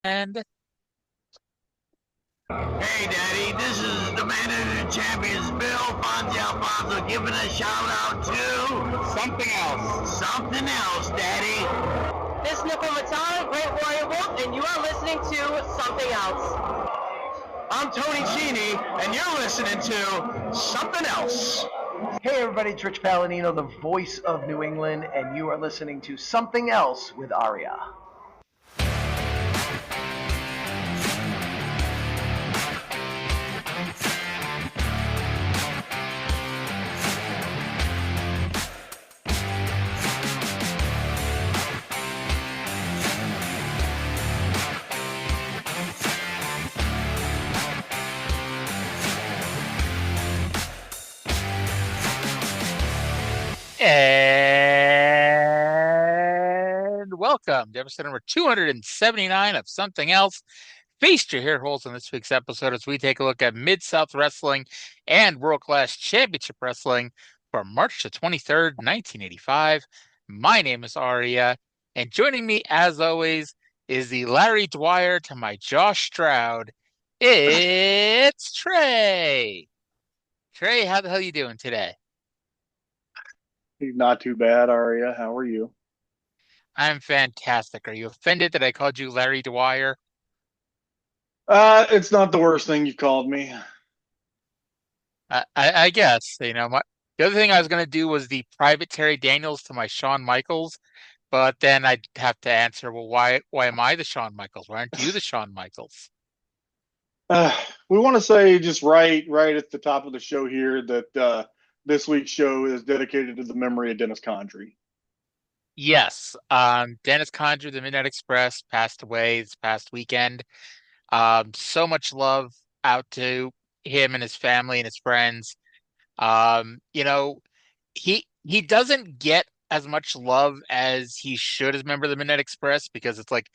And Hey, Daddy, this is the man of the champions, Bill Fonzie Alfonso, giving a shout out to Something else. something else, Daddy. This is Nikolai Volkoff, Great Warrior Wolf, and you are listening to Something Else. I'm Tony Cini, and you're listening to Something Else. Hey everybody, it's Rich Palladino, the voice of New England, and you are listening to Something Else with Arya. welcome to episode number 279 of Something Else. Feast your hair holes in this week's episode as we take a look at Mid-South Wrestling and World Class Championship Wrestling from March the 23rd, 1985. My name is Arya, and joining me, as always, is the Larry Dwyer to my Josh Stroud. It's Trae. Trae, how the hell you doing today? Not too bad, Arya. How are you? I'm fantastic. Are you offended that I called you Larry Dwyer? It's not the worst thing you've called me. I guess, the other thing I was going to do was the private Terry Daniels to my Shawn Michaels, but then I'd have to answer, well, why am I the Shawn Michaels? Why aren't you the Shawn Michaels? We want to say just right at the top of the show here that this week's show is dedicated to the memory of Dennis Condrey. Yes, Dennis Condrey, the Midnight Express, passed away this past weekend. So much love out to him and his family and his friends. He doesn't get as much love as he should as a member of the Midnight Express because it's like,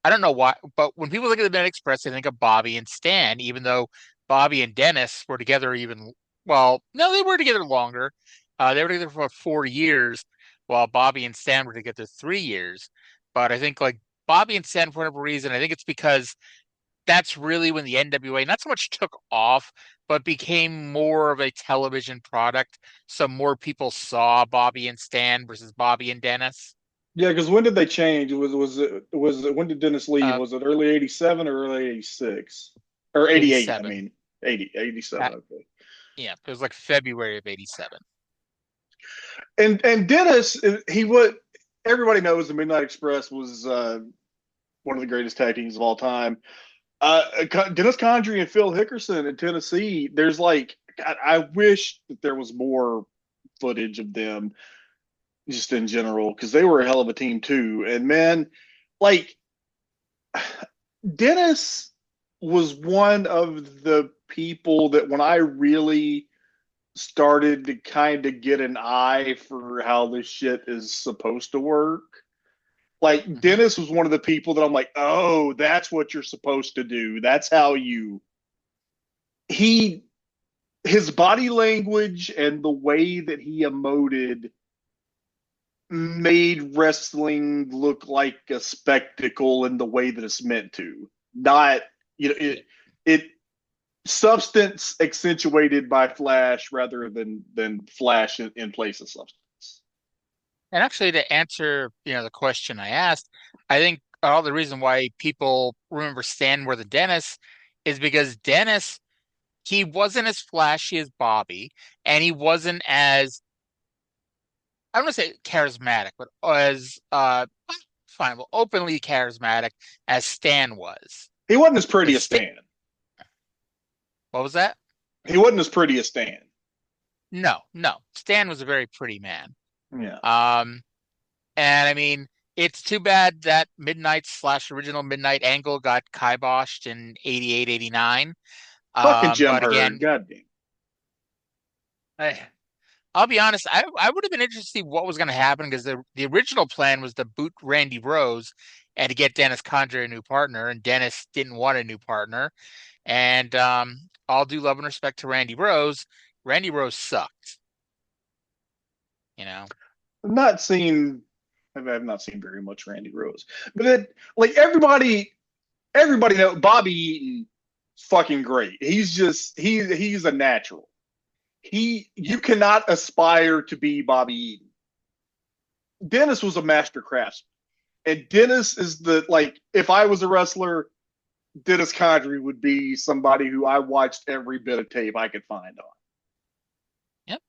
I don't know why, but when people think of the Midnight Express, they think of Bobby and Stan, even though Bobby and Dennis were together well, no, they were together longer. They were together for about 4 years, while Bobby and Stan were together 3 years. But I think like Bobby and Stan, for whatever reason, I think it's because that's really when the NWA not so much took off, but became more of a television product. So more people saw Bobby and Stan versus Bobby and Dennis. Yeah, because when did they change? Was it when did Dennis leave? Uh, Was it early '87 or early '86 or '88? I 87. mean, 87. Okay. Yeah, it was like February of 87. And Dennis, he would. Everybody knows the Midnight Express was one of the greatest tag teams of all time. Dennis Condrey and Phil Hickerson in Tennessee. There's like, God, I wish that there was more footage of them just in general because they were a hell of a team too. And man, like Dennis was one of the people that when I really started to kind of get an eye for how this shit is supposed to work. Like Mm-hmm. Dennis was one of the people that I'm like, oh, that's what you're supposed to do. That's how you. He, his body language and the way that he emoted made wrestling look like a spectacle in the way that it's meant to. Not, it substance accentuated by flash rather than flash in place of substance. And actually, to answer, the question I asked, I think all the reason why people remember Stan more than Dennis is because Dennis, he wasn't as flashy as Bobby, and he wasn't as, I don't want to say charismatic, but as fine, well, openly charismatic as Stan was. He wasn't as pretty Because as Stan. What was that? He wasn't as pretty as Stan. No, no. Stan was a very pretty man. Yeah. And I mean, it's too bad that Midnight / original Midnight angle got kiboshed in 88, 89. Fucking Jim But Herd. again, God damn. I'll be honest, I would have been interested to see what was going to happen because the original plan was to boot Randy Rose and to get Dennis Condrey a new partner, and Dennis didn't want a new partner. And all due love and respect to Randy Rose sucked. I've not seen I've not seen very much Randy Rose. But like everybody everybody know Bobby Eaton, fucking great. He's a natural. You cannot aspire to be Bobby Eaton. Dennis was a master craftsman, and Dennis is the like. If I was a wrestler, Dennis Condrey would be somebody who I watched every bit of tape I could find on. Yep.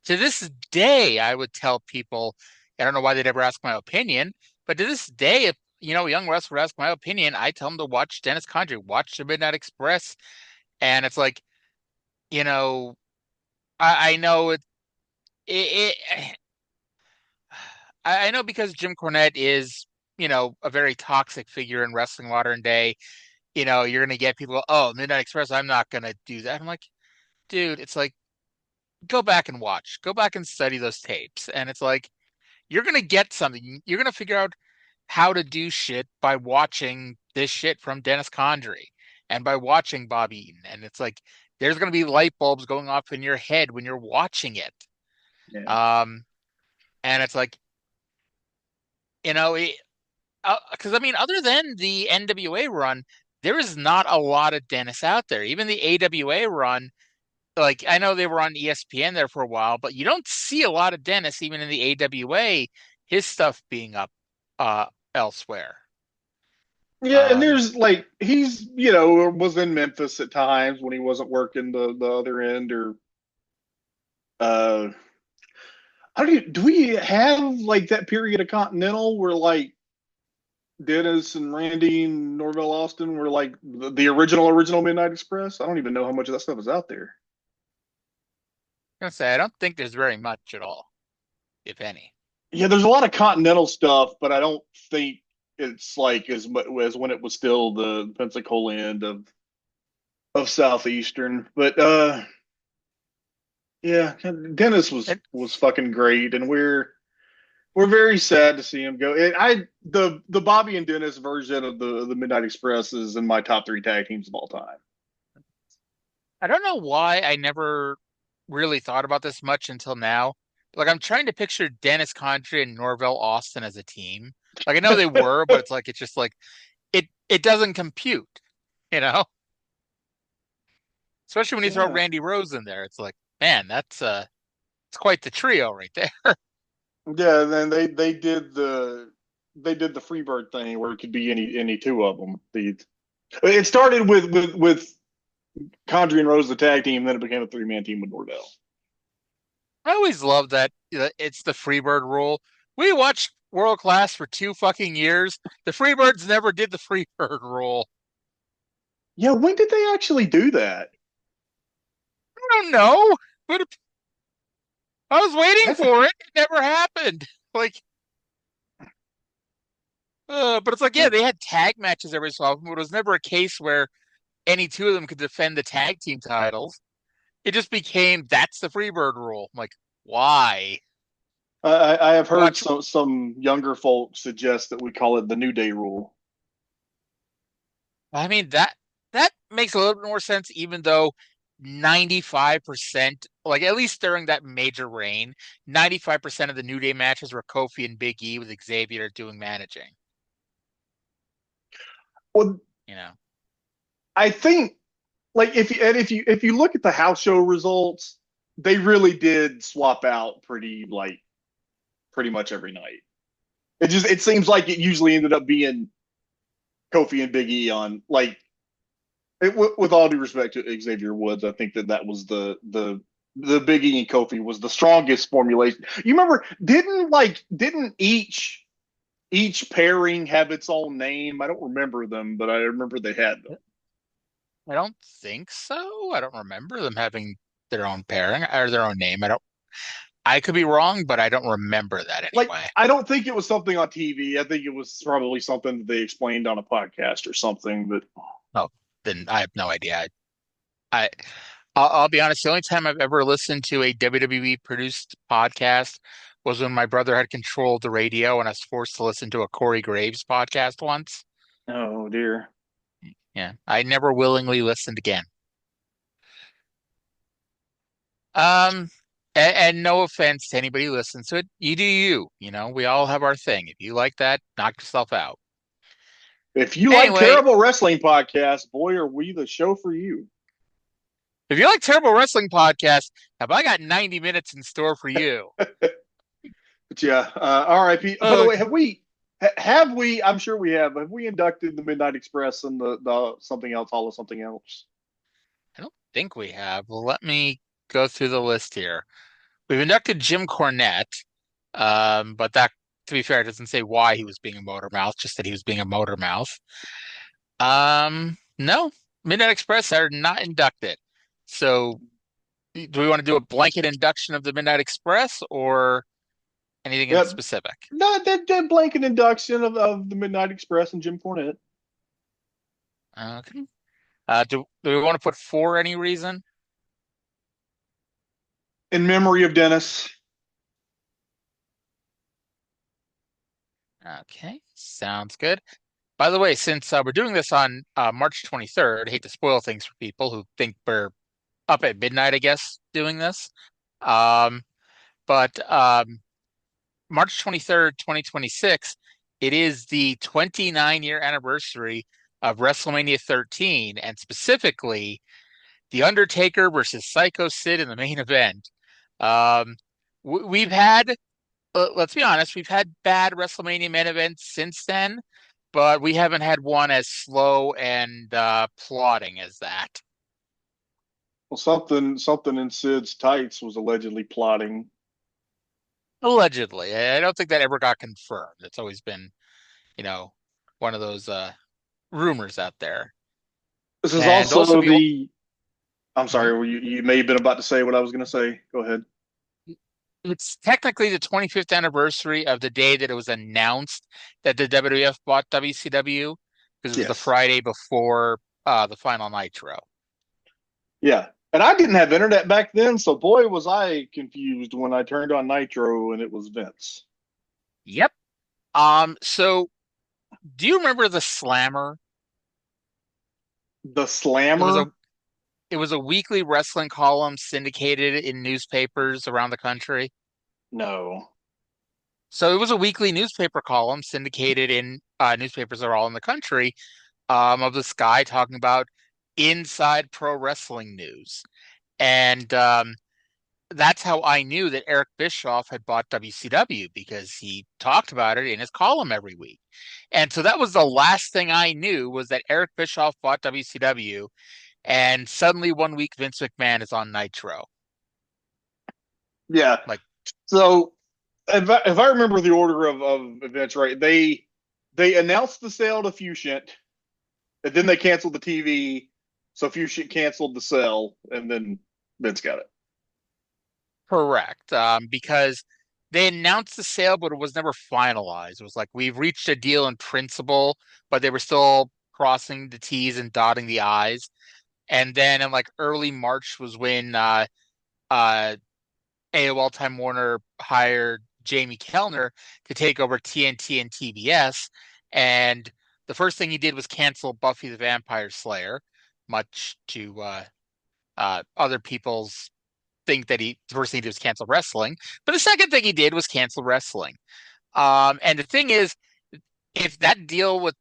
To this day, I would tell people, I don't know why they'd ever ask my opinion, but to this day, if a young wrestler would ask my opinion, I tell them to watch Dennis Condrey, watch the Midnight Express, and it's like, you know, I know it I know because Jim Cornette is, a very toxic figure in wrestling modern day. You're gonna get people, oh, Midnight Express, I'm not gonna do that. I'm like, dude, it's like, go back and watch, go back and study those tapes, and it's like, you're gonna get something. You're gonna figure out how to do shit by watching this shit from Dennis Condrey and by watching Bobby Eaton, and it's like, there's gonna be light bulbs going off in your head when you're watching it. Yeah. And it's like, because I mean, other than the NWA run, there is not a lot of Dennis out there. Even the AWA run, like I know they were on ESPN there for a while, but you don't see a lot of Dennis even in the AWA. His stuff being up elsewhere. Yeah, and Um, there's like was in Memphis at times when he wasn't working the other end or uh how do we have like that period of Continental where like Dennis and Randy and Norvell Austin were like the original Midnight Express? I don't even know how much of that stuff is out there. I'm gonna say I don't think there's very much at all, if any. Yeah, there's a lot of Continental stuff, but I don't think it's like as much as when it was still the Pensacola end of Southeastern. But yeah, Dennis And was fucking great, and we're very sad to see him go. And the Bobby and Dennis version of the Midnight Express is in my top three tag teams of all time. I don't know why I never really thought about this much until now. Like I'm trying to picture Dennis Condrey and Norvell Austin as a team. Like I know they were, but it's just like it doesn't compute, you know? Especially when you throw Yeah, Randy Rose in there. It's like, man, it's quite the trio right there. yeah. And then they did the Freebird thing where it could be any two of them. It started with Condrey and Rose the tag team, then it became a 3-man team with Norvell. I always love that it's the Freebird rule. We watched World Class for 2 fucking years. The Freebirds never did the Freebird rule. Yeah, when did they actually do that? I don't know, but I was waiting That's for it. It never happened. Like, but it's like, yeah, they had tag matches every so often, but it was never a case where any two of them could defend the tag team titles. It just became that's the Freebird rule. I'm like, why? I have heard Watch. some younger folks suggest that we call it the New Day rule. I mean that makes a little bit more sense, even though 95%, like at least during that major reign, 95% of the New Day matches were Kofi and Big E with Xavier doing managing. Well, You know, I think like if you look at the house show results, they really did swap out pretty much every night. It seems like it usually ended up being Kofi and Big E on like with all due respect to Xavier Woods, I think that was the Big E and Kofi was the strongest formulation. You remember didn't each pairing have its own name? I don't remember them, but I remember they had them. I don't think so. I don't remember them having their own pairing or their own name. I could be wrong, but I don't remember that Like anyway. I don't think it was something on TV. I think it was probably something that they explained on a podcast or something. But Oh, then I have no idea. I I'll be honest. The only time I've ever listened to a WWE produced podcast was when my brother had control of the radio and I was forced to listen to a Corey Graves podcast once. oh dear. Yeah, I never willingly listened again. Um, and no offense to anybody who listens to it, you do you. You know, we all have our thing. If you like that, knock yourself out. If you like Anyway, terrible wrestling podcasts, boy, are we the show for you. if you like terrible wrestling podcasts, have I got 90 minutes in store for you? But yeah, R.I.P. By the Uh, way, have we? I'm sure we have. Have we inducted the Midnight Express and the something else, all of something else? I don't think we have. Well, let me go through the list here. We've inducted Jim Cornette, but that, to be fair, doesn't say why he was being a motor mouth, just that he was being a motor mouth. No, Midnight Express are not inducted. So, do we want to do a blanket induction of the Midnight Express or anything in Yep. specific? No, that blanket induction of the Midnight Express and Jim Cornette. Okay. Do we want to put for any reason? In memory of Dennis. Okay, sounds good. By the way, since we're doing this on March 23rd, I hate to spoil things for people who think we're up at midnight, I guess, doing this. Um, but March 23rd, 2026, it is the 29-year anniversary of WrestleMania 13, and specifically The Undertaker versus Psycho Sid in the main event. Um, we've had, let's be honest, we've had bad WrestleMania main events since then, but we haven't had one as slow and plodding as that. Well, something in Sid's tights was allegedly plotting. Allegedly. I don't think that ever got confirmed. It's always been, you know, one of those rumors out there. This is And also also the old, the. I'm Mhm. sorry, you may have been about to say what I was going to say. Go ahead. It's technically the 25th anniversary of the day that it was announced that the WWF bought WCW, because it was the Yes. Friday before the final Nitro. Yeah. And I didn't have internet back then, so boy was I confused when I turned on Nitro and it was Vince. Yep. So do you remember the Slammer? The It was a Slammer? it was a weekly wrestling column syndicated in newspapers around the country. No. So it was a weekly newspaper column syndicated in newspapers that are all in the country, of this guy talking about inside pro wrestling news. And that's how I knew that Eric Bischoff had bought WCW, because he talked about it in his column every week. And so that was the last thing I knew, was that Eric Bischoff bought WCW, and suddenly one week Vince McMahon is on Nitro. Yeah. Like, So if I remember the order of events right, they announced the sale to Fushient, and then they canceled the TV, so Fushient canceled the sale, and then Vince got it. correct. Because they announced the sale, but it was never finalized. It was like, we've reached a deal in principle, but they were still crossing the T's and dotting the I's. And then in like early March was when uh, AOL Time Warner hired Jamie Kellner to take over TNT and TBS. And the first thing he did was cancel Buffy the Vampire Slayer, much to other people's think that the first thing he did was cancel wrestling. But the second thing he did was cancel wrestling. And the thing is, if that deal with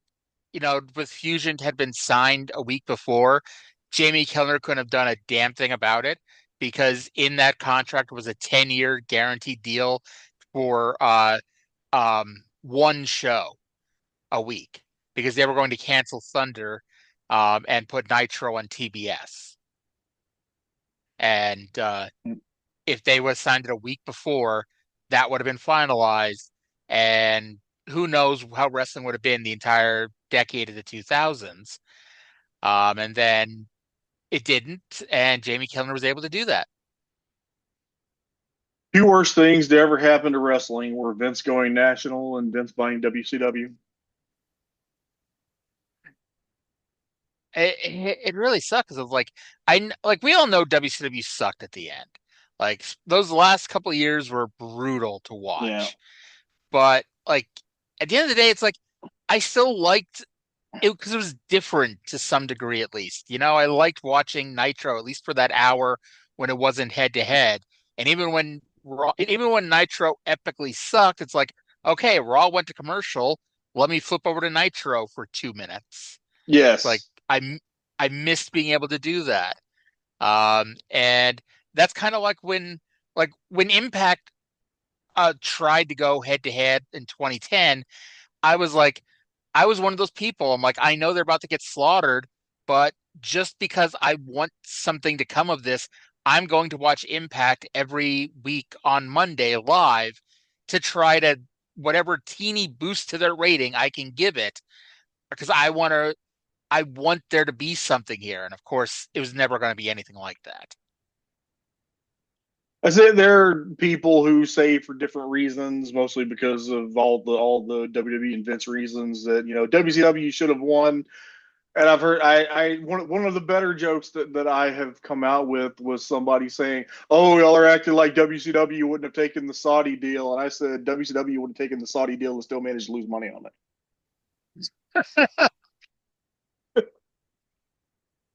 Fusion had been signed a week before, Jamie Kellner couldn't have done a damn thing about it, because in that contract was a 10-year guaranteed deal for one show a week, because they were going to cancel Thunder and put Nitro on TBS. And if they were signed it a week before, that would have been finalized. And who knows how wrestling would have been the entire decade of the 2000s. And then it didn't, and Jamie Kellner was able to do that. Two worst things to ever happen to wrestling were Vince going national and Vince buying WCW. It really sucks, because like we all know WCW sucked at the end. Like, those last couple of years were brutal to Yeah. watch. But like, at the end of the day, it's like, I still liked it because it was different to some degree, at least. I liked watching Nitro, at least for that hour when it wasn't head to head. And even when Nitro epically sucked, it's like, okay, Raw went to commercial. let me flip over to Nitro for 2 minutes. It's like Yes. I missed being able to do that. And that's kind of like when Impact tried to go head to head in 2010, I was like, I was one of those people. I'm like, I know they're about to get slaughtered, but just because I want something to come of this, I'm going to watch Impact every week on Monday live to try to whatever teeny boost to their rating I can give it because I want there to be something here. And of course, it was never going to be anything like that. I say there are people who say for different reasons, mostly because of all the WWE and Vince reasons that WCW should have won. And I've heard one of the better jokes that I have come out with was somebody saying, "Oh, y'all are acting like WCW wouldn't have taken the Saudi deal," and I said WCW would have taken the Saudi deal and still managed to lose money on it.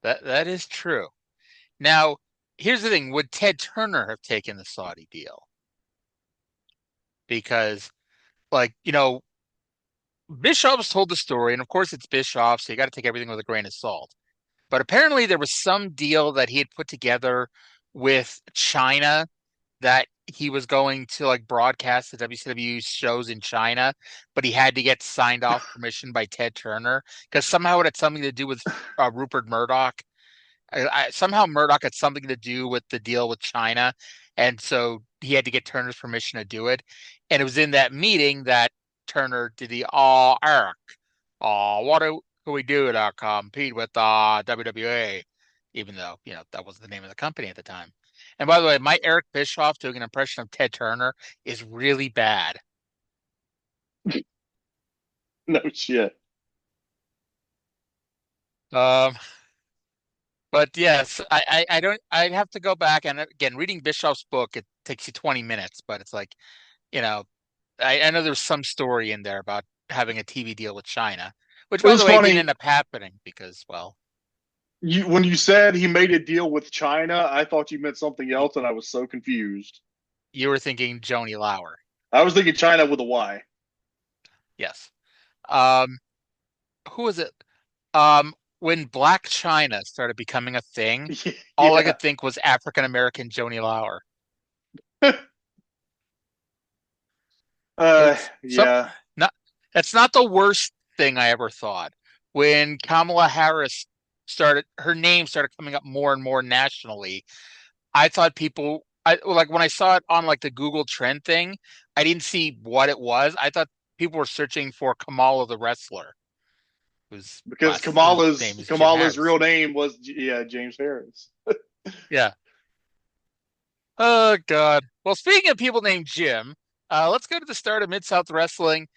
That is true. Now, here's the thing: would Ted Turner have taken the Saudi deal? Because, like, Bischoff's told the story, and of course it's Bischoff, so you got to take everything with a grain of salt. But apparently there was some deal that he had put together with China that he was going to like broadcast the WCW shows in China, but he had to get signed off permission by Ted Turner because somehow it had something to do with Rupert Murdoch. Somehow Murdoch had something to do with the deal with China, and so he had to get Turner's permission to do it. And it was in that meeting that Turner did the Eric, what do we do to compete with WWE? Even though that was the name of the company at the time. And by the way, my Eric Bischoff doing an impression of Ted Turner is really bad. No shit. Um, but yes, I don't. I'd have to go back and again reading Bischoff's book. It takes you 20 minutes, but it's like, you know, I know there's some story in there about having a TV deal with China, which It by the was way didn't funny. end up happening because, well, When you said he made a deal with China, I thought you meant something else, and I was so confused. you were thinking Joni Lauer. I was thinking China with a Y. Yes. Um, who was it? When Black China started becoming a thing, all I Yeah. could think was African American Joni Lauer. It's some Yeah. not That's not the worst thing I ever thought. When Kamala Harris her name started coming up more and more nationally, I thought like when I saw it on like the Google trend thing, I didn't see what it was. I thought people were searching for Kamala the wrestler, Because whose name is Jim Kamala's Harris. real name was James Harris. Yeah. Oh God. Well, speaking of people named Jim, let's go to the start of Mid-South Wrestling.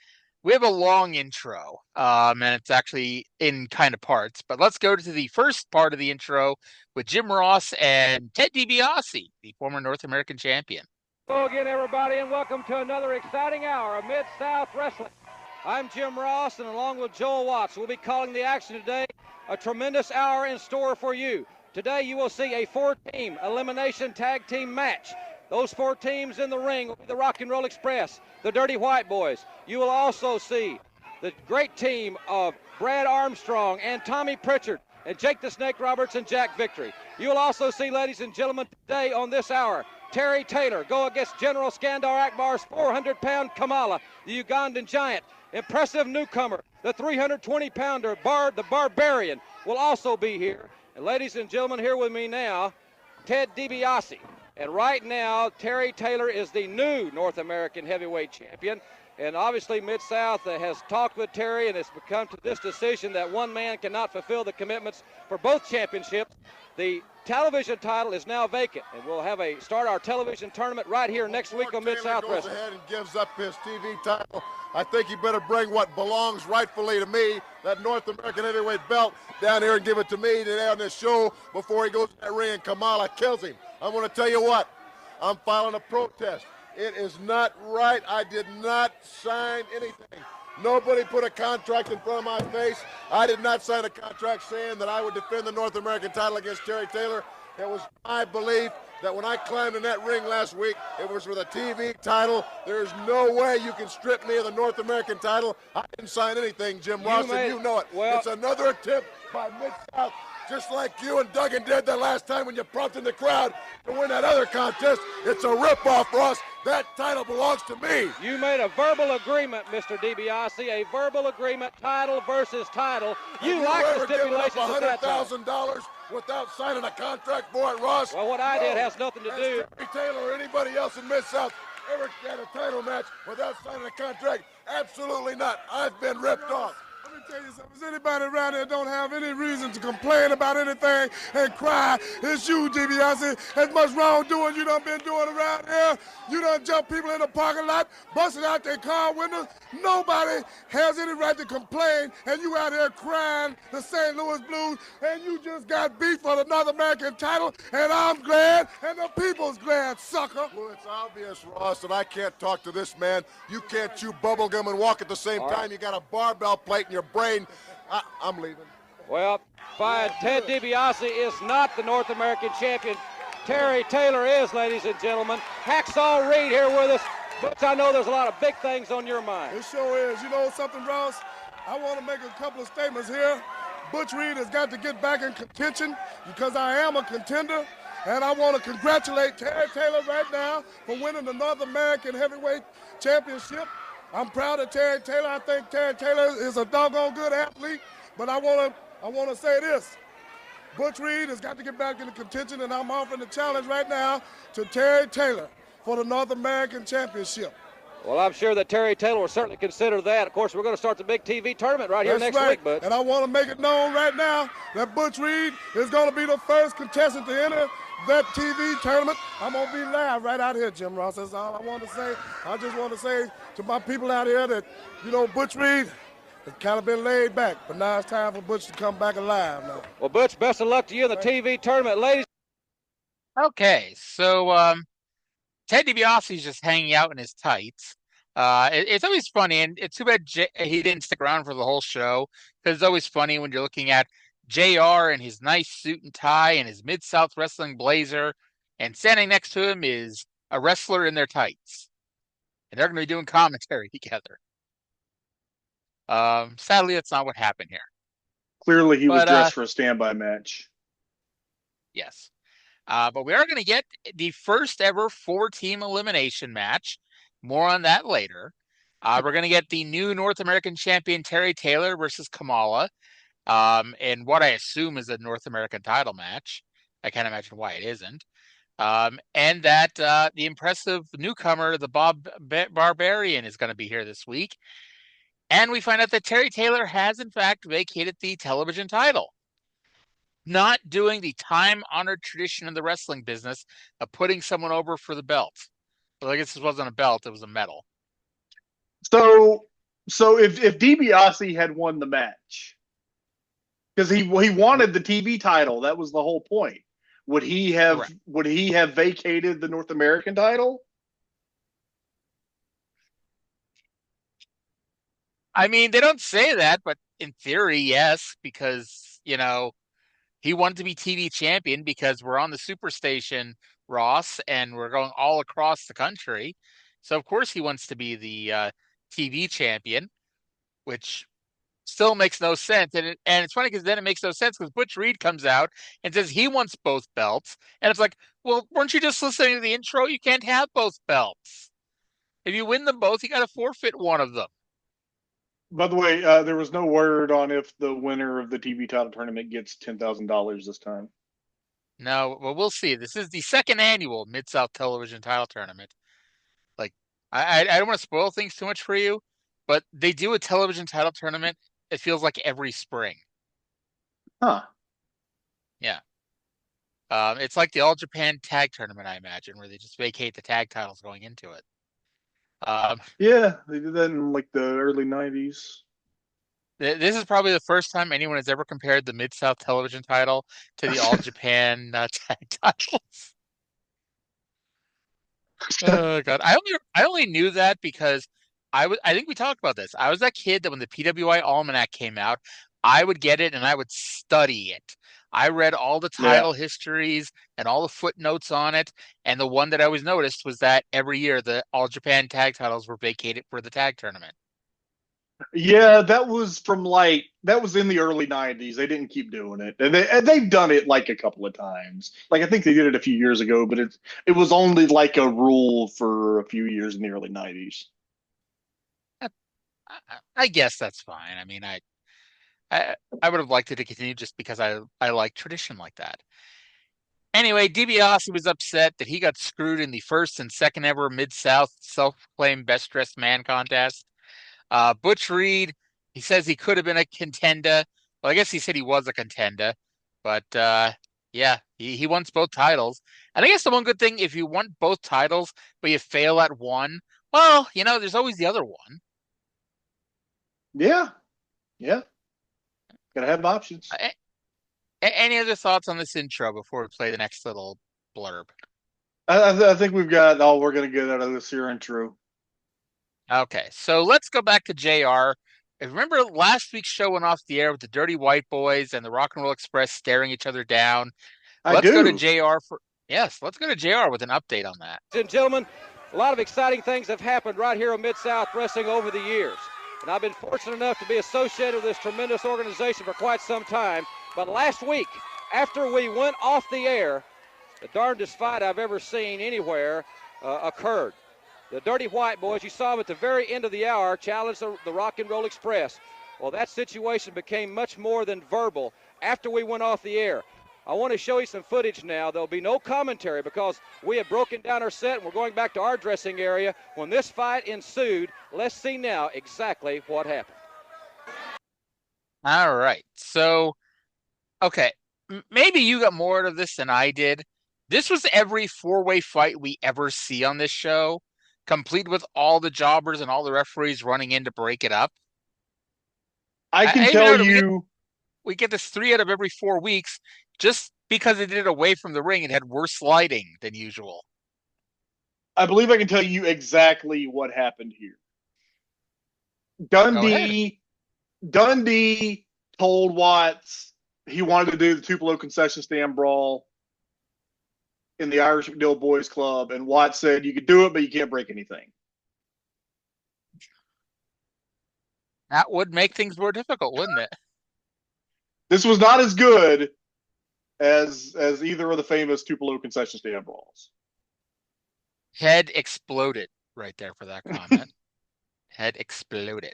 We have a long intro, and it's actually in kind of parts, but let's go to the first part of the intro with Jim Ross and Ted DiBiase, the former North American champion. Hello again, everybody, and welcome to another exciting hour of Mid-South Wrestling. I'm Jim Ross, and along with Joel Watts, we'll be calling the action today. A tremendous hour in store for you. Today you will see a 4-team elimination tag team match. Those 4 teams in the ring will be the Rock and Roll Express, the Dirty White Boys. You will also see the great team of Brad Armstrong and Tommy Pritchard and Jake the Snake Roberts and Jack Victory. You will also see, ladies and gentlemen, today on this hour, Terry Taylor go against General Skandar Akbar's 400-pound Kamala, the Ugandan giant. Impressive newcomer, the 320-pounder the Barbarian, will also be here. And ladies and gentlemen, here with me now, Ted DiBiase. And right now, Terry Taylor is the new North American heavyweight champion. And obviously, Mid-South has talked with Terry and has come to this decision that one man cannot fulfill the commitments for both championships. The television title is now vacant, and we'll start our television tournament right here next week on Mid-South Wrestling. Goes ahead and gives up his TV title. I think you better bring what belongs rightfully to me, that North American heavyweight belt, down here and give it to me today on this show before he goes to that ring and Kamala kills him. I'm going to tell you what, I'm filing a protest. It is not right. I did not sign anything. Nobody put a contract in front of my face. I did not sign a contract saying that I would defend the North American title against Terry Taylor. It was my belief that when I climbed in that ring last week, it was for the TV title. There's no way you can strip me of the North American title. I didn't sign anything, Jim Ross, and you know it. Well, it's another attempt by Mid-South, just like you and Duggan did the last time when you prompted the crowd to win that other contest. It's a ripoff, Ross. That title belongs to me. You made a verbal agreement, Mr. DiBiase, a verbal agreement, title versus title. You like the stipulations of that time. $100,000 without signing a contract for it, Ross? Well, what I did has nothing to do. Terry Taylor or anybody else in Mid-South ever had a title match without signing a contract? Absolutely not. I've been ripped off. Let me tell you something. Is anybody around here don't have any reason to complain about anything and cry? It's you, DiBiase. As much wrongdoing you done been doing around here. You done jumped people in the parking lot, busted out their car windows. Nobody has any right to complain, and you out here crying the St. Louis Blues, and you just got beat for the North American title, and I'm glad, and the people's glad, sucker. Well, it's obvious, Ross, that I can't talk to this man. You can't chew bubble gum and walk at the same time. You got a barbell plate in your brain. I'm leaving. Well, fine. Ted DiBiase is not the North American champion. Terry Taylor is, ladies and gentlemen. Hacksaw Reed here with us. Butch, I know there's a lot of big things on your mind. It sure is. You know something, Ross? I want to make a couple of statements here. Butch Reed has got to get back in contention because I am a contender. And I want to congratulate Terry Taylor right now for winning the North American Heavyweight Championship. I'm proud of Terry Taylor. I think Terry Taylor is a doggone good athlete. But I want to say this. Butch Reed has got to get back into contention, and I'm offering the challenge right now to Terry Taylor for the North American Championship. Well, I'm sure that Terry Taylor will certainly consider that. Of course, we're going to start the big TV tournament right here next week, Butch. And I want to make it known right now that Butch Reed is going to be the first contestant to enter that TV tournament. I'm going to be live right out here, Jim Ross. That's all I want to say. I just want to say to my people out here that, you know, Butch Reed, it's kind of been laid back, but now it's time for Butch to come back alive now. Well, Butch, best of luck to you in the TV tournament, ladies. Okay, so Ted DiBiase is just hanging out in his tights. It's always funny, and it's too bad he didn't stick around for the whole show, because it's always funny when you're looking at JR in his nice suit and tie and his Mid-South Wrestling blazer, and standing next to him is a wrestler in their tights. And they're going to be doing commentary together. Sadly, that's not what happened here. Clearly, he was dressed for a standby match. Yes. But we are going to get the first ever 4-team elimination match. More on that later. We're going to get the new North American champion Terry Taylor versus Kamala. And what I assume is a North American title match. I can't imagine why it isn't. And that the impressive newcomer, the Barbarian, is going to be here this week. And we find out that Terry Taylor has, in fact, vacated the television title. Not doing the time-honored tradition in the wrestling business of putting someone over for the belt. Well, I guess this wasn't a belt, it was a medal. So if DiBiase had won the match, because he wanted the TV title, that was the whole point. Would he have vacated the North American title? I mean, they don't say that, but in theory, yes, because, you know, he wanted to be TV champion because we're on the Superstation, Ross, and we're going all across the country. So, of course, he wants to be the TV champion, which still makes no sense. And it's funny because then it makes no sense because Butch Reed comes out and says he wants both belts. And it's like, well, weren't you just listening to the intro? You can't have both belts. If you win them both, you got to forfeit one of them. By the way, there was no word on if the winner of the TV title tournament gets $10,000 this time. No, well, we'll see. This is the second annual Mid-South Television title tournament. Like, I don't want to spoil things too much for you, but they do a television title tournament, it feels like every spring. Huh. Yeah. It's like the All Japan Tag Tournament, I imagine, where they just vacate the tag titles going into it. Yeah, they did that in like the early 90s. This is probably the first time anyone has ever compared the Mid-South Television title to the All Japan tag titles. Oh God, I only knew that because I think we talked about this. I was that kid that when the PWI Almanac came out, I would get it and I would study it. I read all the title histories and all the footnotes on it, and the one that I always noticed was that every year the All Japan tag titles were vacated for the tag tournament. Yeah, that was that was in the early '90s. They didn't keep doing it, and they've done it like a couple of times. Like I think they did it a few years ago, but it was only like a rule for a few years in the early '90s. I guess that's fine. I mean, I would have liked it to continue just because I like tradition like that. Anyway, DiBiase was upset that he got screwed in the first and second ever Mid-South self-proclaimed best dressed man contest. Butch Reed, he says he could have been a contender. Well, I guess he said he was a contender, but yeah, he wants both titles. And I guess the one good thing, if you want both titles, but you fail at one, well, there's always the other one. Yeah. Gotta have options. Any other thoughts on this intro before we play the next little blurb? I think we've got all we're going to get out of this here intro. Okay, so let's go back to JR. Remember last week's show went off the air with the Dirty White Boys and the Rock and Roll Express staring each other down. Let's go to JR let's go to JR with an update on that. Ladies and gentlemen, a lot of exciting things have happened right here on Mid-South Wrestling over the years. And I've been fortunate enough to be associated with this tremendous organization for quite some time. But last week, after we went off the air, the darndest fight I've ever seen anywhere occurred. The Dirty White Boys, you saw them at the very end of the hour, challenged the Rock and Roll Express. Well, that situation became much more than verbal after we went off the air. I want to show you some footage now. There'll be no commentary because we have broken down our set and we're going back to our dressing area. When this fight ensued, let's see now exactly what happened. All right. So, okay, maybe you got more out of this than I did. This was every four-way fight we ever see on this show, complete with all the jobbers and all the referees running in to break it up. I can tell you. We get this 3 out of every 4 weeks. Just because it did it away from the ring, it had worse lighting than usual. I believe I can tell you exactly what happened here. Dundee told Watts he wanted to do the Tupelo concession stand brawl in the Irish McDill Boys Club, and Watts said you could do it, but you can't break anything. That would make things more difficult, wouldn't it? This was not as good as either of the famous Tupelo concession stand brawls. Head exploded right there for that comment. Head exploded.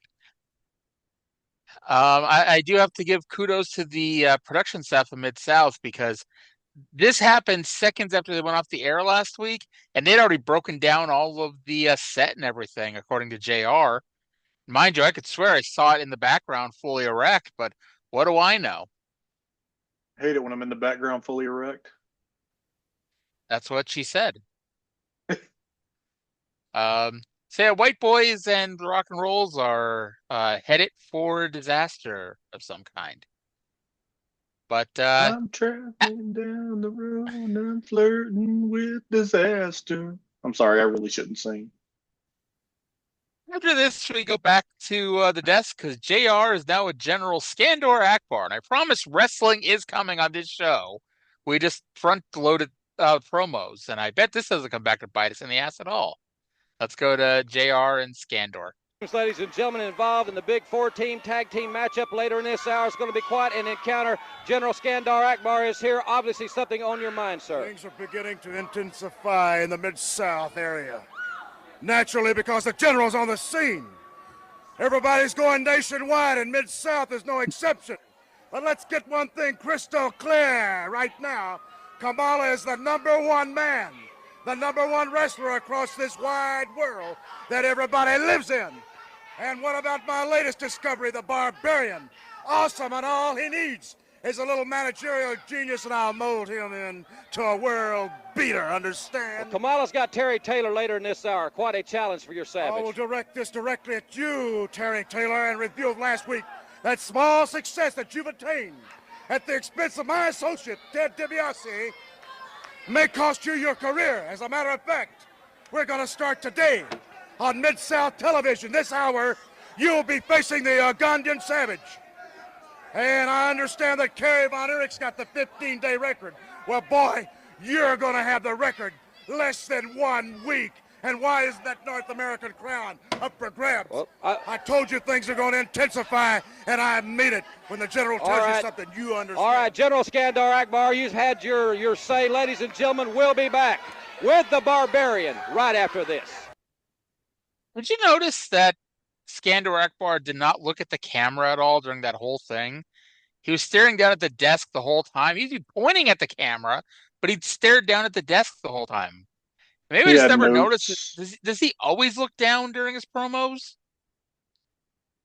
I do have to give kudos to the production staff of Mid-South because this happened seconds after they went off the air last week, and they'd already broken down all of the set and everything, according to JR. Mind you, I could swear I saw it in the background fully erect, but what do I know? Hate it when I'm in the background fully erect. That's what she said. So White Boys and the Rock and Rolls are headed for disaster of some kind. But I'm traveling down the road and I'm flirting with disaster. I'm sorry, I really shouldn't sing. After this, we go back to the desk because JR is now a General Skandor Akbar. And I promise wrestling is coming on this show. We just front-loaded promos. And I bet this doesn't come back to bite us in the ass at all. Let's go to JR and Skandor. Ladies and gentlemen, involved in the big 4-team tag team matchup later in this hour is going to be quite an encounter. General Skandor Akbar is here. Obviously something on your mind, sir. Things are beginning to intensify in the Mid-South area. Naturally, because the General's on the scene. Everybody's going nationwide, and Mid-South is no exception. But let's get one thing crystal clear right now. Kamala is the #1 man, the #1 wrestler across this wide world that everybody lives in. And what about my latest discovery, the Barbarian? Awesome, and all he needs is a little managerial genius, and I'll mold him into a world beater, understand? Well, Kamala's got Terry Taylor later in this hour. Quite a challenge for your Savage. I will direct this directly at you, Terry Taylor, in review of last week. That small success that you've attained at the expense of my associate, Ted DiBiase, may cost you your career. As a matter of fact, we're going to start today on Mid-South Television. This hour, you'll be facing the Ugandan Savage. And I understand that Kerry Von Erich's got the 15-day record. Well, boy, you're going to have the record less than 1 week. And why is that North American crown up for grabs? Well, I told you things are going to intensify, and I mean it. When the general tells you something, you understand. All right, General Skandar Akbar, you've had your say. Ladies and gentlemen, we'll be back with the Barbarian right after this. Did you notice that Skandar Akbar did not look at the camera at all during that whole thing? He was staring down at the desk the whole time. He'd be pointing at the camera, but he'd stared down at the desk the whole time. Maybe I just never noticed it. Does he always look down during his promos?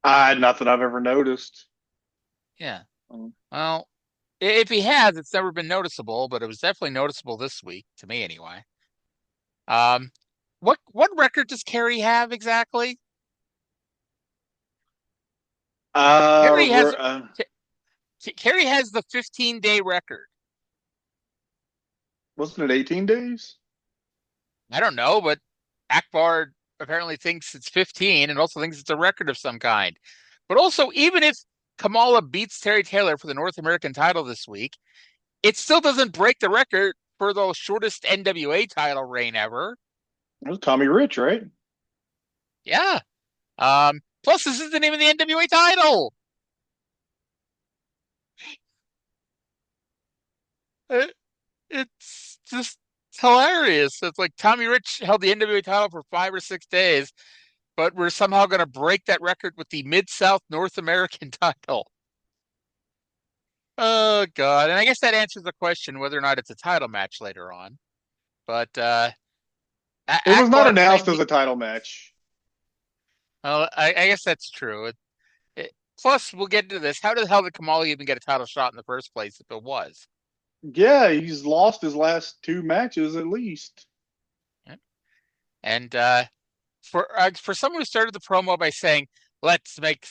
Not that I've ever noticed. Yeah. Well, if he has, it's never been noticeable, but it was definitely noticeable this week, to me anyway. What record does Kerry have exactly? Kerry has the 15-day record. Wasn't it 18 days? I don't know, but Akbar apparently thinks it's 15 and also thinks it's a record of some kind. But also, even if Kamala beats Terry Taylor for the North American title this week, it still doesn't break the record for the shortest NWA title reign ever. It was Tommy Rich, right? Yeah. Plus, this isn't even the NWA title. It's just hilarious. It's like Tommy Rich held the NWA title for 5 or 6 days, but we're somehow going to break that record with the Mid-South North American title. Oh, God. And I guess that answers the question whether or not it's a title match later on. But it was not announced as a title match. Well, I guess that's true. Plus, we'll get into this. How the hell did Kamala even get a title shot in the first place if it was? Yeah, he's lost his last 2 matches at least. And for someone who started the promo by saying, "Let's make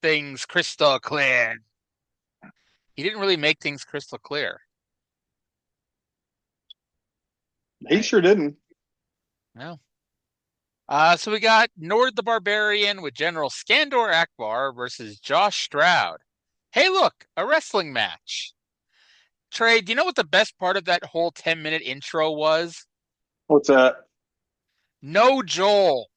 things crystal clear," he didn't really make things crystal clear. He sure didn't. No. So we got Nord the Barbarian with General Skandar Akbar versus Josh Stroud. Hey, look, a wrestling match. Trey, do you know what the best part of that whole 10-minute intro was? What's that? No Joel.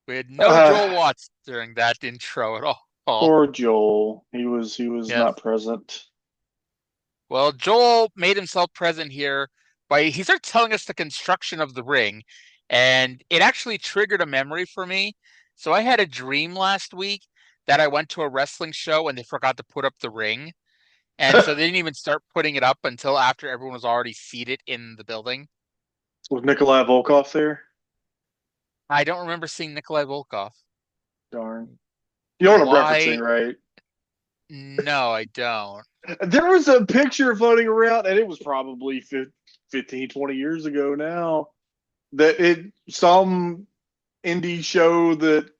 We had no Joel Watts during that intro at all. Poor Joel. He was not present. Well, Joel made himself present here he started telling us the construction of the ring, and it actually triggered a memory for me. So I had a dream last week that I went to a wrestling show and they forgot to put up the ring. And so they didn't even start putting it up until after everyone was already seated in the building. Was Nikolai Volkoff there? I don't remember seeing Nikolai Volkoff. Darn. You know what I'm referencing, right? No, I don't. There was a picture floating around, and it was probably 15, 20 years ago now, that some indie show that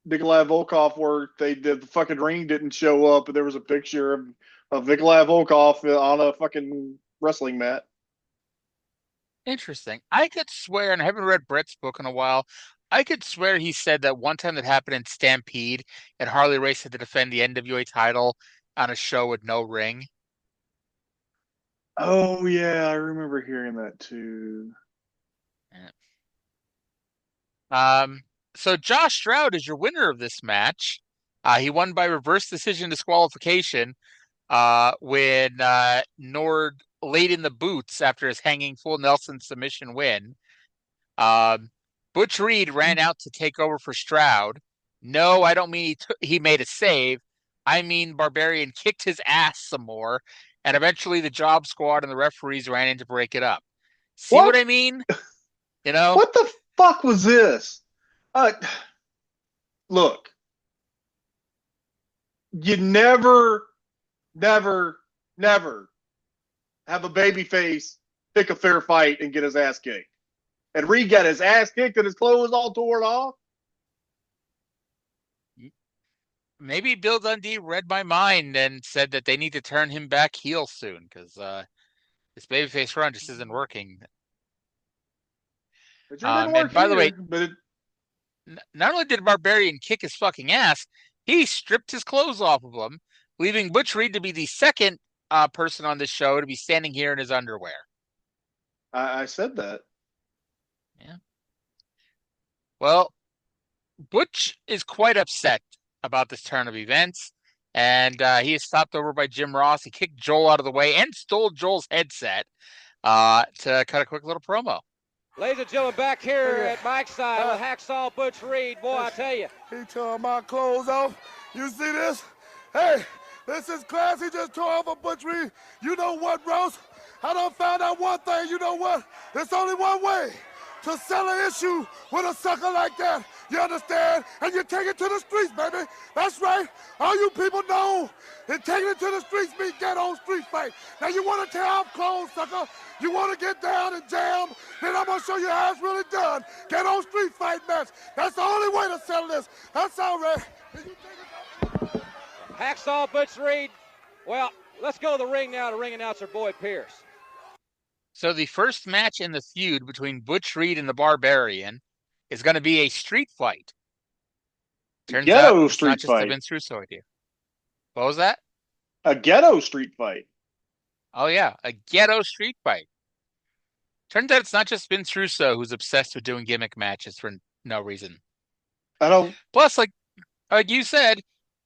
Nikolai Volkoff worked, the fucking ring didn't show up, and there was a picture of Nikolai Volkoff on a fucking wrestling mat. Interesting. I could swear, and I haven't read Brett's book in a while, I could swear he said that one time that happened in Stampede, and Harley Race had to defend the NWA title on a show with no ring. Oh, yeah, I remember hearing that too. Yeah. So Josh Stroud is your winner of this match. He won by reverse decision disqualification when Nord laid in the boots after his hanging full Nelson submission win. Butch Reed ran out to take over for Stroud. No, I don't mean he made a save. I mean Barbarian kicked his ass some more, and eventually the Job Squad and the referees ran in to break it up. See what I mean? You know? What the fuck was this? Look, you never have a babyface pick a fair fight and get his ass kicked. And Reed got his ass kicked and his clothes all torn off. Maybe Bill Dundee read my mind and said that they need to turn him back heel soon because this babyface run just isn't working. And by the way, not only did Barbarian kick his fucking ass, he stripped his clothes off of him, leaving Butch Reed to be the second person on the show to be standing here in his underwear. I said that. Yeah. Well, Butch is quite upset about this turn of events, and he is stopped over by Jim Ross. He kicked Joel out of the way and stole Joel's headset to cut a quick little promo. Ladies and gentlemen, back here at Mike's side with Hacksaw Butch Reed. Boy, I tell you. He tore my clothes off. You see this? Hey, this is class. He just tore off a Butch Reed. You know what, Rose? I done found out one thing. You know what? There's only one way to sell an issue with a sucker like that. You understand? And you take it to the streets, baby. That's right. All you people know that taking it to the streets means get on street fight. Now you want to tear off clothes, sucker? You want to get down and jam? Then I'm going to show you how it's really done. Get on street fight match. That's the only way to settle this. That's all right. Hacksaw Butch Reed. Well, let's go to the ring now to ring announcer Boyd Pierce. So the first match in the feud between Butch Reed and the Barbarian is going to be a street fight. Turns out it's not just a Vince Russo idea. What was that? A ghetto street fight. Oh yeah, a ghetto street fight. Turns out it's not just Vince Russo who's obsessed with doing gimmick matches for no reason. I don't. Plus, like you said,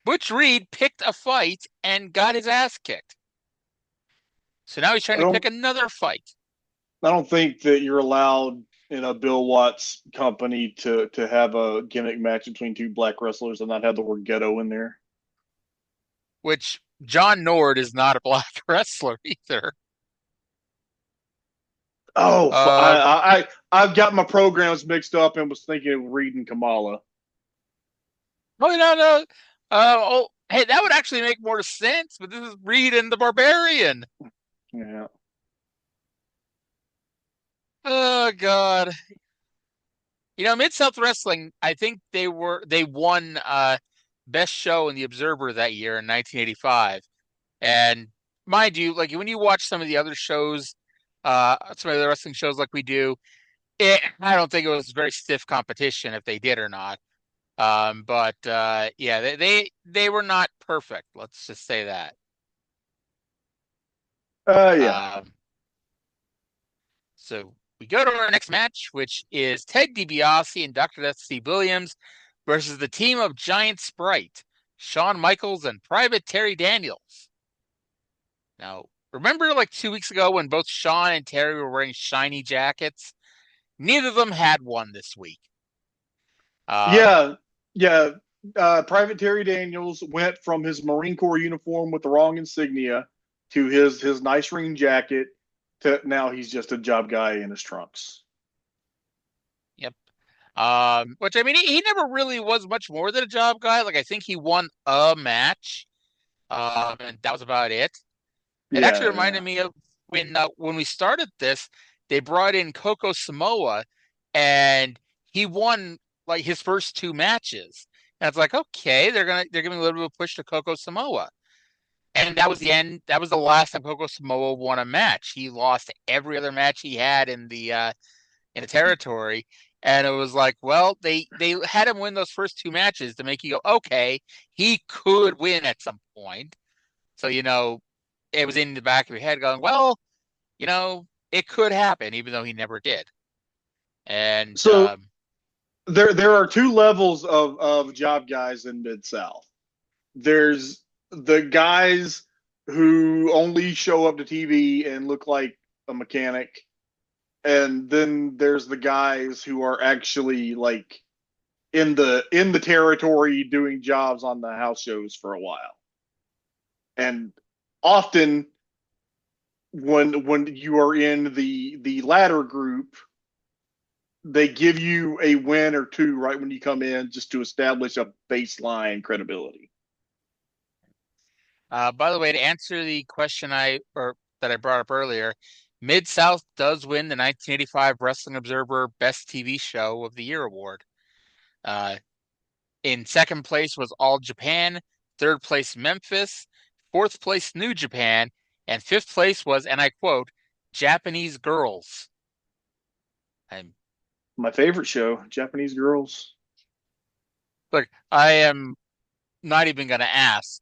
Butch Reed picked a fight and got his ass kicked. So now he's trying to pick another fight. I don't think that you're allowed in a Bill Watts company to have a gimmick match between two black wrestlers and not have the word ghetto in there. Which John Nord is not a black wrestler either. Oh, I've got my programs mixed up and was thinking of Reed and Kamala. Oh, no. Hey, that would actually make more sense, but this is Reed and the Barbarian. Yeah. Oh God. Mid-South Wrestling, I think they won best show in the Observer that year in 1985. And mind you, like when you watch some of the other shows, some of the wrestling shows like we do, I don't think it was very stiff competition if they did or not. But yeah, they were not perfect. Let's just say that. Yeah. So we go to our next match, which is Ted DiBiase and Dr. Death Steve Williams versus the team of Giant Sprite, Shawn Michaels and Private Terry Daniels. Now, remember like 2 weeks ago when both Shawn and Terry were wearing shiny jackets? Neither of them had one this week. Yeah. Private Terry Daniels went from his Marine Corps uniform with the wrong insignia to his nice ring jacket to now he's just a job guy in his trunks. Yep. Which I mean, he never really was much more than a job guy. Like I think he won a match, and that was about it. It actually reminded me of when we started this. They brought in Coco Samoa, and he won like his first two matches. And it's like, okay, they're giving a little bit of a push to Coco Samoa. And that was the end. That was the last time Coco Samoa won a match. He lost every other match he had in the territory. And it was like, well, they had him win those first two matches to make you go, okay, he could win at some point. So, it was in the back of your head going, well, it could happen, even though he never did. And so there are two levels of job guys in Mid-South. There's the guys who only show up to TV and look like a mechanic. And then there's the guys who are actually like in the territory doing jobs on the house shows for a while. And often when you are in the latter group, they give you a win or two right when you come in just to establish a baseline credibility. By the way, to answer the question that I brought up earlier, Mid-South does win the 1985 Wrestling Observer Best TV Show of the Year award. In second place was All Japan, third place Memphis, fourth place New Japan, and fifth place was, and I quote, Japanese Girls. My favorite show, Japanese Girls. Look, I am not even going to ask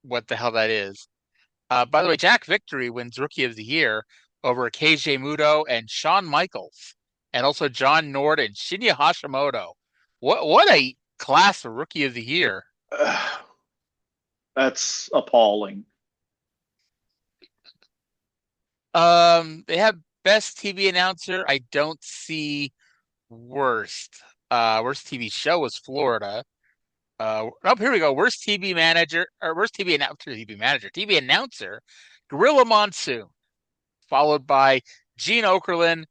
what the hell that is. By the way, Jack Victory wins Rookie of the Year over KJ Muto and Shawn Michaels, and also John Nord and Shinya Hashimoto. What a class for Rookie of the Year! That's appalling. They have best TV announcer. I don't see worst. Worst TV show was Florida. Oh, here we go. Worst TV manager or worst TV announcer, TV announcer, Gorilla Monsoon, followed by Gene Okerlund,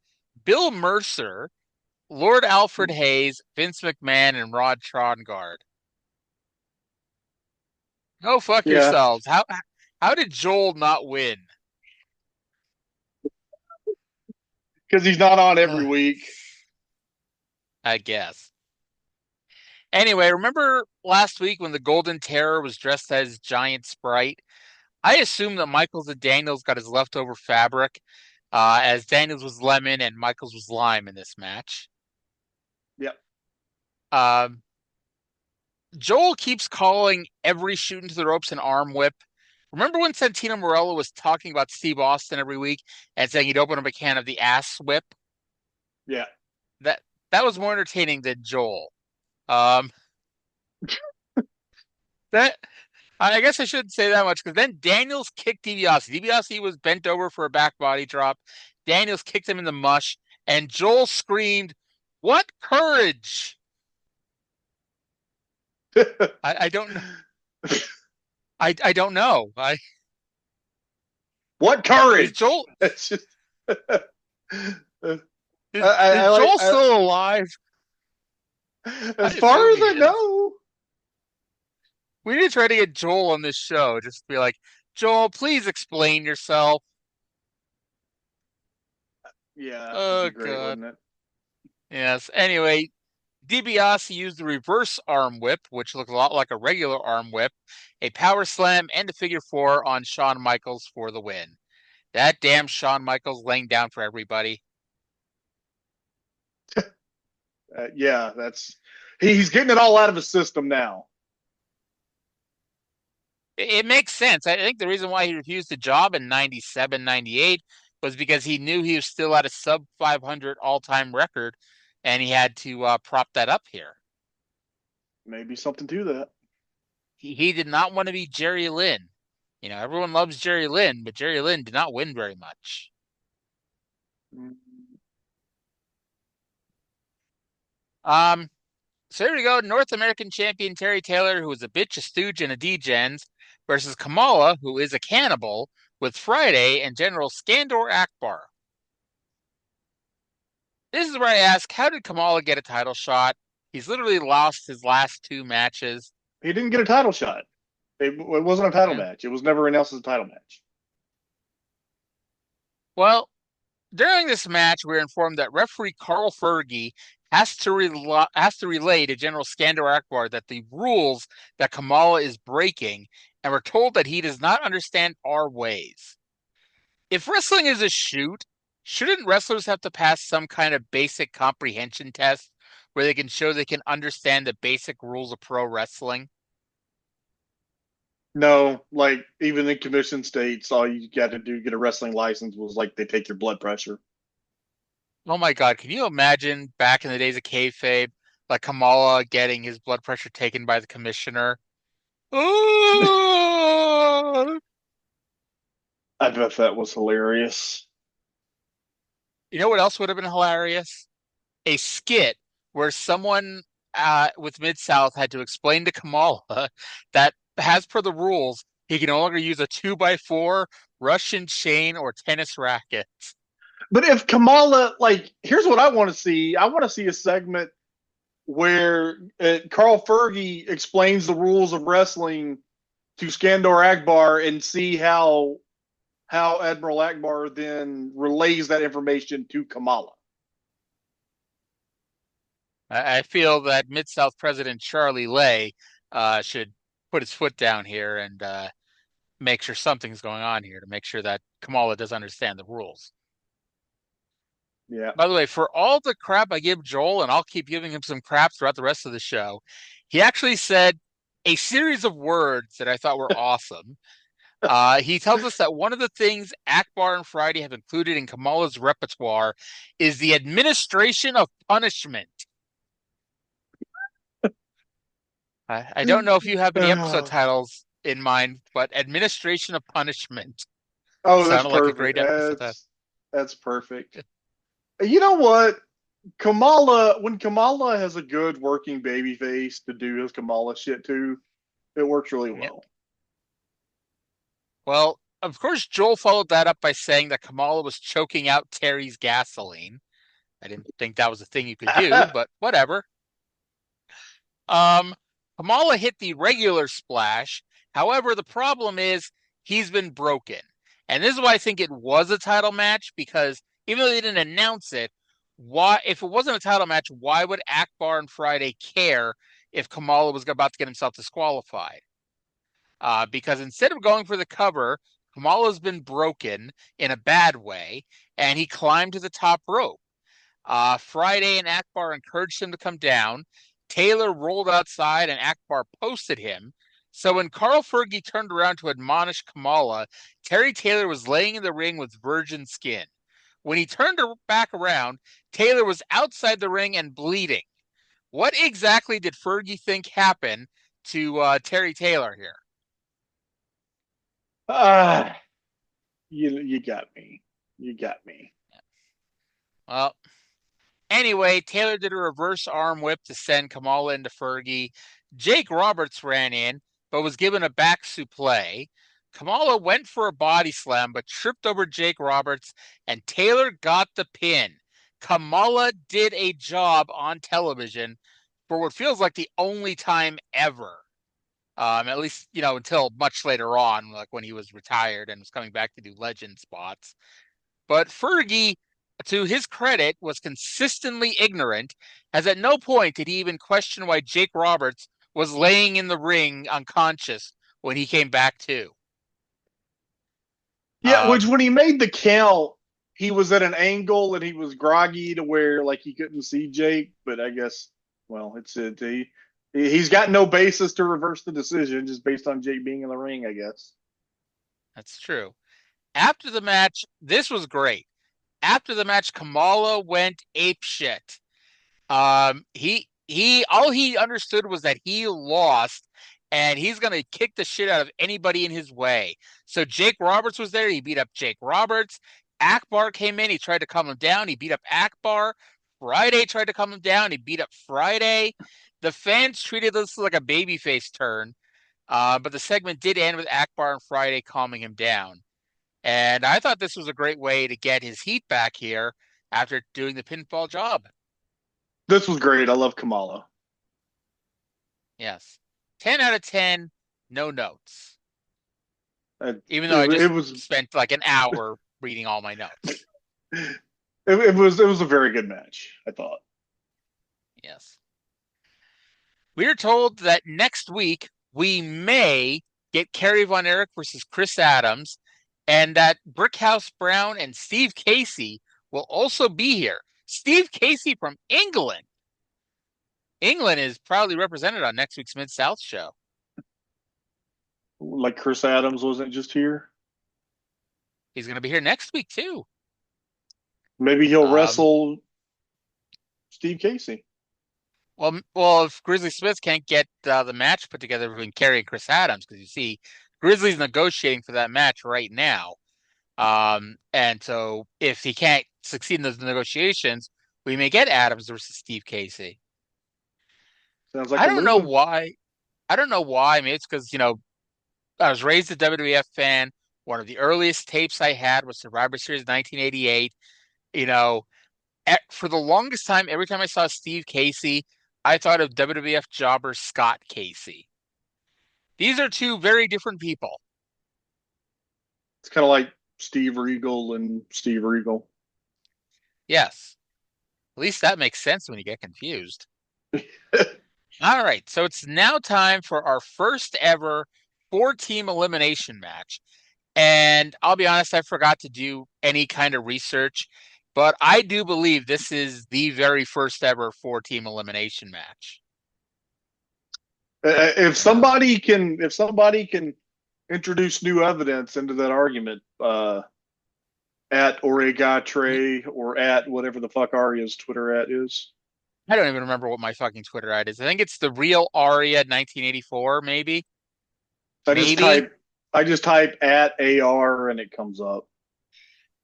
Bill Mercer, Lord Alfred Hayes, Vince McMahon, and Rod Trongard. Go fuck yourselves. How did Joel not win? Because he's not on every week. I guess. Anyway, remember last week when the Golden Terror was dressed as Giant Sprite? I assume that Michaels and Daniels got his leftover fabric, as Daniels was lemon and Michaels was lime in this match. Yep. Joel keeps calling every shoot into the ropes an arm whip. Remember when Santino Marella was talking about Steve Austin every week and saying he'd open up a can of the ass whip? Yeah. That was more entertaining than Joel. That I guess I shouldn't say that much because then Daniels kicked DiBiase. DiBiase was bent over for a back body drop. Daniels kicked him in the mush, and Joel screamed, "What courage!" I don't know. I don't know. What courage? Is Joel? It's just. Is Joel still alive? As far as I know. We need to try to get Joel on this show. Just be like, Joel, please explain yourself. Yeah. Oh, great, God. wouldn't it? Yes. Anyway, DiBiase used the reverse arm whip, which looked a lot like a regular arm whip, a power slam, and a figure four on Shawn Michaels for the win. That damn Shawn Michaels laying down for everybody. Yeah, he's getting it all out of his system now. It makes sense. I think the reason why he refused the job in 97, 98 was because he knew he was still at a sub 500 all-time record, and he had to prop that up here. Maybe something to that. He did not want to be Jerry Lynn. You know, everyone loves Jerry Lynn, but Jerry Lynn did not win very much. So here we go. North American champion Terry Taylor, who is a bitch, a stooge, and a degens, versus Kamala, who is a cannibal, with Friday and General Skandor Akbar. This is where I ask, how did Kamala get a title shot? He's literally lost his last two matches. He didn't get a title shot. It wasn't a title match. It was never announced as a title match. Well, during this match, we're informed that referee Carl Fergie has to relay to General Skandor Akbar that the rules that Kamala is breaking, and we're told that he does not understand our ways. If wrestling is a shoot, shouldn't wrestlers have to pass some kind of basic comprehension test where they can show they can understand the basic rules of pro wrestling? No, like even in commission states, all you got to do to get a wrestling license was like they take your blood pressure. Oh my God, can you imagine back in the days of kayfabe, like Kamala getting his blood pressure taken by the commissioner? Oh! I bet that was hilarious. You know what else would have been hilarious? A skit where someone with Mid-South had to explain to Kamala that, as per the rules, he can no longer use a 2x4, Russian chain, or tennis rackets. But if Kamala, like, here's what I want to see. I want to see a segment where Carl Fergie explains the rules of wrestling to Skandor Akbar and see how Admiral Akbar then relays that information to Kamala. I feel that Mid-South President Charlie Lay should put his foot down here and make sure something's going on here to make sure that Kamala does understand the rules. Yeah. By the way, for all the crap I give Joel, and I'll keep giving him some crap throughout the rest of the show, he actually said a series of words that I thought were awesome. He tells us that one of the things Akbar and Friday have included in Kamala's repertoire is the administration of punishment. I don't know if you have any episode titles in mind, but administration of punishment Oh, that's sounded like a perfect. great episode title. That's perfect. You know what? When Kamala has a good working baby face to do his Kamala shit too, it works really well. Yep. Well, of course, Joel followed that up by saying that Kamala was choking out Terry's gasoline. I didn't think that was a thing you could do, but whatever. Kamala hit the regular splash. However, the problem is he's been broken. And this is why I think it was a title match, because even though they didn't announce it, if it wasn't a title match, why would Akbar and Friday care if Kamala was about to get himself disqualified? Because instead of going for the cover, Kamala's been broken in a bad way, and he climbed to the top rope. Friday and Akbar encouraged him to come down. Taylor rolled outside, and Akbar posted him. So when Carl Fergie turned around to admonish Kamala, Terry Taylor was laying in the ring with virgin skin. When he turned back around, Taylor was outside the ring and bleeding. What exactly did Fergie think happened to Terry Taylor here? You got me. You got me. Well, anyway, Taylor did a reverse arm whip to send Kamala into Fergie. Jake Roberts ran in, but was given a back suplex. Kamala went for a body slam, but tripped over Jake Roberts, and Taylor got the pin. Kamala did a job on television for what feels like the only time ever. At least, until much later on, like when he was retired and was coming back to do legend spots. But Fergie, to his credit, was consistently ignorant, as at no point did he even question why Jake Roberts was laying in the ring unconscious when he came back to. Yeah, which when he made the count, he was at an angle and he was groggy to where like he couldn't see Jake. But I guess, well, he's got no basis to reverse the decision just based on Jake being in the ring, I guess. That's true. After the match, this was great. After the match, Kamala went apeshit. All he understood was that he lost, and he's going to kick the shit out of anybody in his way. So Jake Roberts was there. He beat up Jake Roberts. Akbar came in. He tried to calm him down. He beat up Akbar. Friday tried to calm him down. He beat up Friday. The fans treated this like a babyface turn, but the segment did end with Akbar and Friday calming him down. And I thought this was a great way to get his heat back here after doing the pinfall job. This was great. I love Kamala. Yes. 10 out of 10, no notes. Even though I just spent like an hour reading all my notes. It was a very good match, I thought. Yes. We are told that next week we may get Kerry Von Erich versus Chris Adams, and that Brickhouse Brown and Steve Casey will also be here. Steve Casey from England. England is proudly represented on next week's Mid-South show. Like Chris Adams wasn't just here? He's going to be here next week, too. Maybe he'll wrestle Steve Casey. Well, if Grizzly Smith can't get the match put together between Kerry and Chris Adams, because you see, Grizzly's negotiating for that match right now. And so if he can't succeed in those negotiations, we may get Adams versus Steve Casey. Sounds like I don't know why. I don't know why. I mean, it's because, I was raised a WWF fan. One of the earliest tapes I had was Survivor Series 1988. For the longest time, every time I saw Steve Casey, I thought of WWF jobber Scott Casey. These are two very different people. It's kind of like Steve Regal and Steve Regal. Yes. At least that makes sense when you get confused. All right. So it's now time for our first ever 4-team elimination match. And I'll be honest, I forgot to do any kind of research, but I do believe this is the very first ever 4-team elimination match. If somebody can introduce new evidence into that argument, at Arya and Trae or at whatever the fuck Arya's Twitter at is. I don't even remember what my fucking Twitter ad is. I think it's the real Arya 1984, maybe. I just type at AR and it comes up.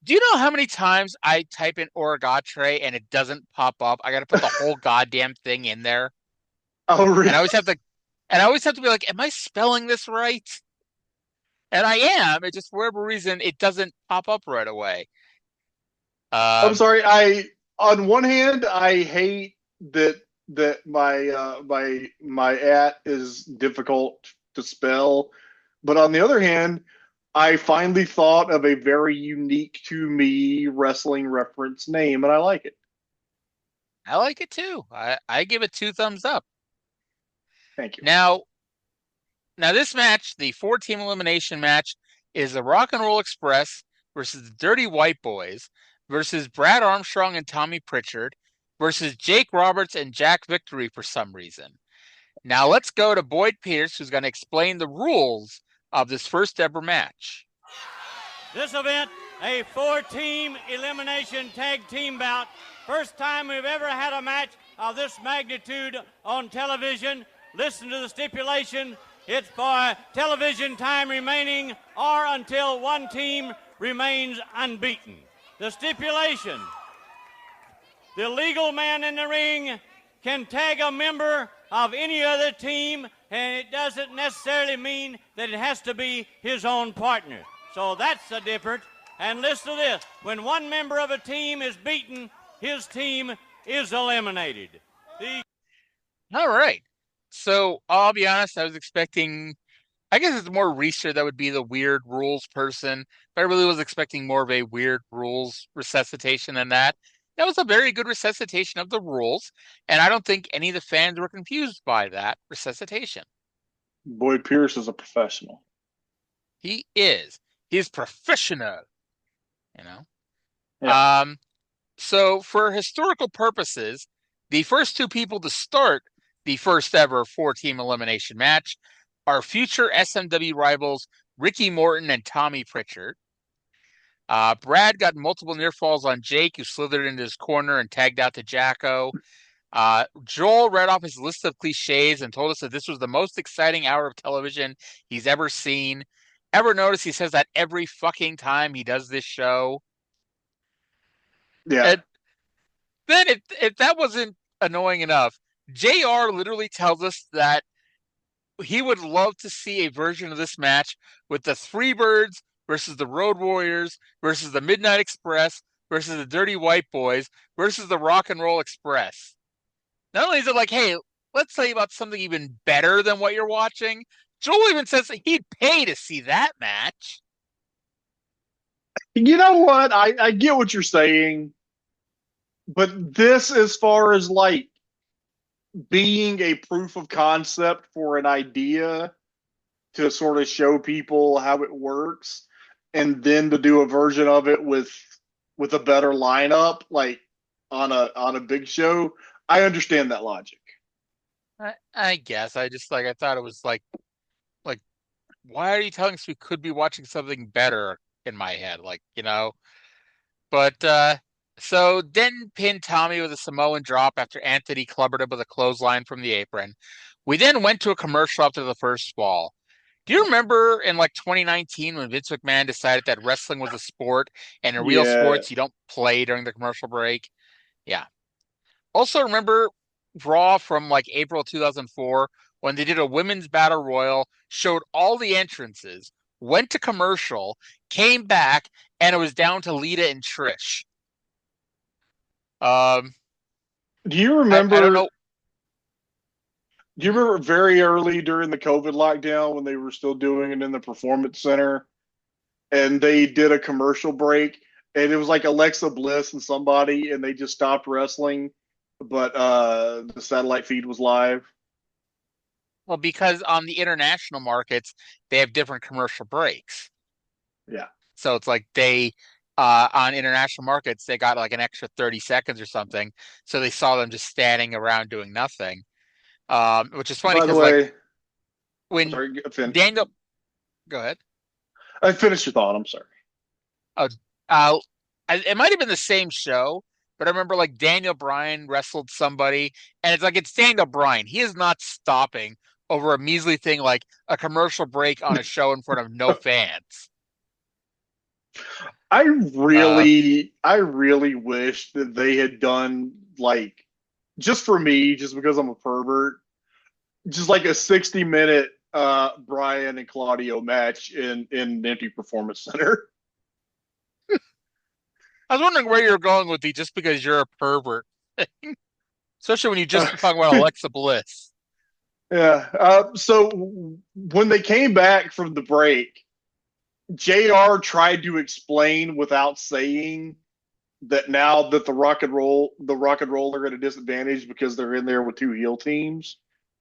Do you know how many times I type in Origatre and it doesn't pop up? I got to put the whole goddamn thing in there. Oh, really? And I always have to be like, am I spelling this right? And I am. It just, for whatever reason, it doesn't pop up right away. I'm sorry. On one hand, I hate that my at is difficult to spell, but on the other hand, I finally thought of a very unique to me wrestling reference name, and I like it. I like it too. I give it 2 thumbs up. Thank you. Now this match, the 4-team elimination match, is the Rock and Roll Express versus the Dirty White Boys versus Brad Armstrong and Tommy Pritchard versus Jake Roberts and Jack Victory for some reason. Now let's go to Boyd Pierce, who's going to explain the rules of this first ever match. This event, a 4-team elimination tag team bout. First time we've ever had a match of this magnitude on television. Listen to the stipulation. It's for television time remaining or until one team remains unbeaten. The stipulation: the legal man in the ring can tag a member of any other team, and it doesn't necessarily mean that it has to be his own partner. So that's the difference. And listen to this. When one member of a team is beaten, his team is eliminated. All right. So I'll be honest, I was expecting, I guess it's more research that would be the weird rules person, but I really was expecting more of a weird rules resuscitation than that. That was a very good resuscitation of the rules, and I don't think any of the fans were confused by that resuscitation. Boyd Pierce is a professional. He is. He's professional. You know? Yeah. So for historical purposes, the first 2 people to start the first ever 4-team elimination match are future SMW rivals Ricky Morton and Tommy Pritchard. Brad got multiple near falls on Jake, who slithered into his corner and tagged out to Jacko. Joel read off his list of cliches and told us that this was the most exciting hour of television he's ever seen. Ever notice he says that every fucking time he does this show? Yeah. And then if that wasn't annoying enough, JR literally tells us that he would love to see a version of this match with the Freebirds versus the Road Warriors versus the Midnight Express versus the Dirty White Boys versus the Rock and Roll Express. Not only is it like, hey, let's tell you about something even better than what you're watching, Joel even says that he'd pay to see that match. You know what? I get what you're saying, but this, as far as like being a proof of concept for an idea to sort of show people how it works, and then to do a version of it with a better lineup, like on a big show, I understand that logic. I guess I just I thought it was like why are you telling us we could be watching something better in my head, But so Den pinned Tommy with a Samoan drop after Anthony clubbered him with a clothesline from the apron. We then went to a commercial after the first fall. Do you remember in 2019 when Vince McMahon decided that wrestling was a sport and in real sports you don't play during the commercial break? Yeah. Also remember Raw from April 2004 when they did a women's battle royal, showed all the entrances, went to commercial, came back, and it was down to Lita and Trish. Do you remember? I don't know. Do you remember very early during the COVID lockdown when they were still doing it in the Performance Center, and they did a commercial break, and it was like Alexa Bliss and somebody, and they just stopped wrestling, but the satellite feed was live? Well, because on the international markets, they have different commercial breaks. Yeah. So it's they, on international markets, they got an extra 30 seconds or something. So they saw them just standing around doing nothing. Which is funny By the way, I'm when sorry, Daniel, go ahead. I finished your thought. I'm sorry. Uh, it might have been the same show, but I remember like Daniel Bryan wrestled somebody, and it's like it's Daniel Bryan. He is not stopping over a measly thing like a commercial break on a show in front of no fans. I really wish that they had done like just for me, just because I'm a pervert, just like a 60-minute Brian and Claudio match in an empty performance center. I was wondering where you're going with the just because you're a pervert, especially when you just talking about Alexa Bliss. Yeah. So when they came back from the break, JR tried to explain without saying that now that the Rock and Roll are at a disadvantage because they're in there with two heel teams.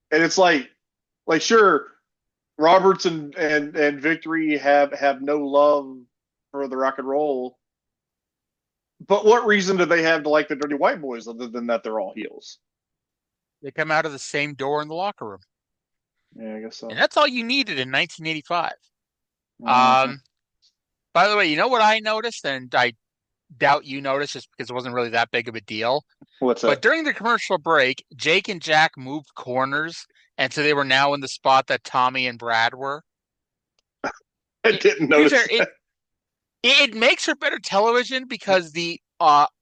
And it's like sure, Roberts and Victory have no love for the Rock and Roll. But what reason do they have to like the Dirty White Boys other than that they're all heels? They come out of the same door in the locker room. Yeah, I guess so. And that's all you needed in 1985. Mm-hmm. By the way, you know what I noticed, and I doubt you noticed just because it wasn't really that big of a deal. What's that? But during the commercial break, Jake and Jack moved corners, and so they were now in the spot that Tommy and Brad were. I didn't notice that. It makes for better television because the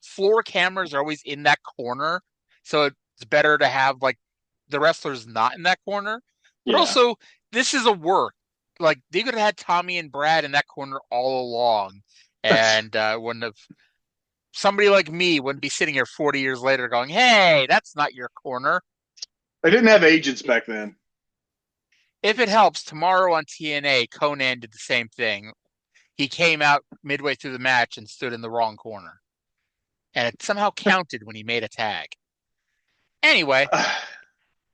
floor cameras are always in that corner, so it's better to have like the wrestlers not in that corner. But also, this is a work. Like they could have had Tommy and Brad in that corner all along, and wouldn't have. Somebody like me wouldn't be sitting here 40 years later going, "Hey, that's not your corner." They didn't have agents back then. If it helps, tomorrow on TNA, Conan did the same thing. He came out midway through the match and stood in the wrong corner. And it somehow counted when he made a tag. Anyway,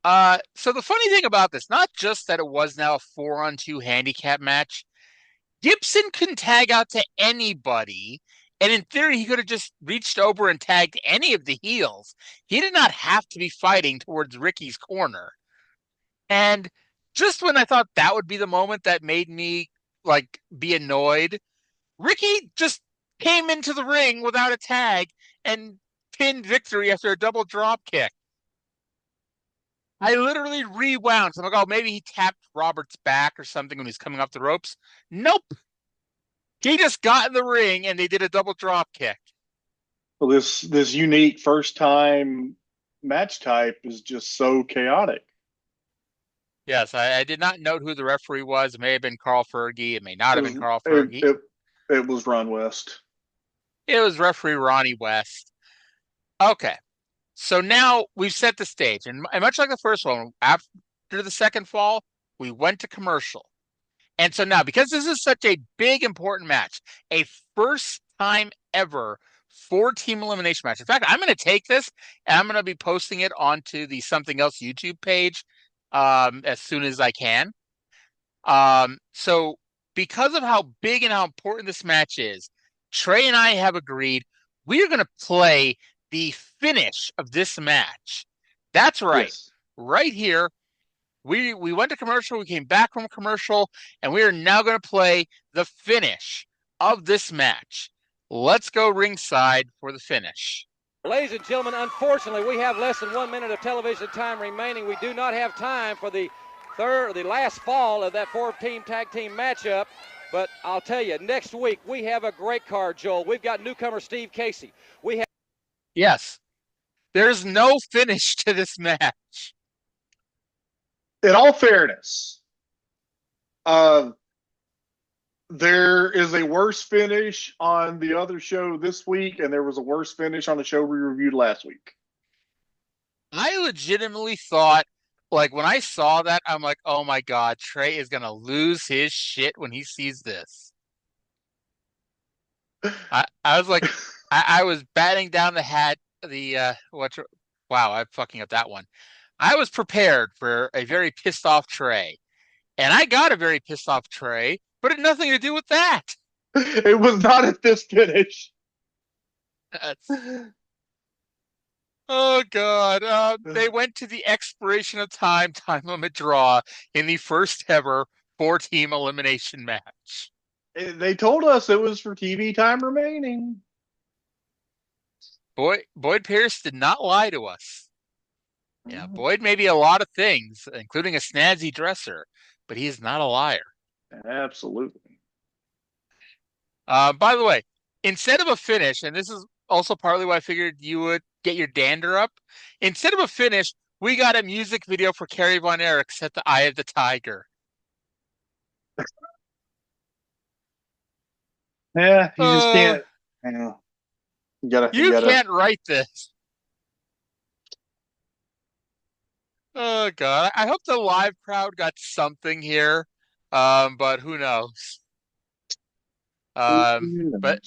so the funny thing about this, not just that it was now a 4-on-2 handicap match, Gibson couldn't tag out to anybody. And in theory, he could have just reached over and tagged any of the heels. He did not have to be fighting towards Ricky's corner. And just when I thought that would be the moment that made me like be annoyed, Ricky just came into the ring without a tag and pinned Victory after a double drop kick. I literally rewound. So I'm like, oh, maybe he tapped Roberts' back or something when he's coming off the ropes. Nope. He just got in the ring and they did a double drop kick. Well, this unique first time match type is just so chaotic. Yes, I did not note who the referee was. It may have been Carl Fergie. It may not have been Carl Fergie. It was Ron West. It was referee Ronnie West. Okay. So now we've set the stage. And much like the first one, after the second fall, we went to commercial. And so now, because this is such a big, important match, a first time ever 4-team elimination match. In fact, I'm going to take this and I'm going to be posting it onto the Something Else YouTube page as soon as I can. So because of how big and how important this match is, Trey and I have agreed we are going to play the finish of this match. That's right. Yes. Right here. We went to commercial, we came back from commercial, and we are now going to play the finish of this match. Let's go ringside for the finish. Ladies and gentlemen, unfortunately, we have less than 1 minute of television time remaining. We do not have time for the last fall of that 4-team tag team matchup. But I'll tell you, next week we have a great card, Joel. We've got newcomer Steve Casey. Yes. There's no finish to this match. In all fairness, there is a worse finish on the other show this week, and there was a worse finish on the show we reviewed last week. I legitimately thought, like, when I saw that, I'm like, oh my God, Trey is going to lose his shit when he sees this. I was like, I was batting down the hat, wow, I'm fucking up that one. I was prepared for a very pissed off Trey. And I got a very pissed off Trey, but it had nothing to do with that. It was not at this finish. Oh God! They went to the expiration of time limit draw in the first ever 4-team elimination match. They told us it was for TV time remaining. Boyd Pierce did not lie to us. Yeah, Boyd may be a lot of things, including a snazzy dresser, but he is not a liar. Absolutely. By the way, instead of a finish, and this is also partly why I figured you would get your dander up, instead of a finish, we got a music video for Kerry Von Erich set the Eye of the Tiger. Yeah, you just can't. You can't write this. Oh God! I hope the live crowd got something here, but who knows? But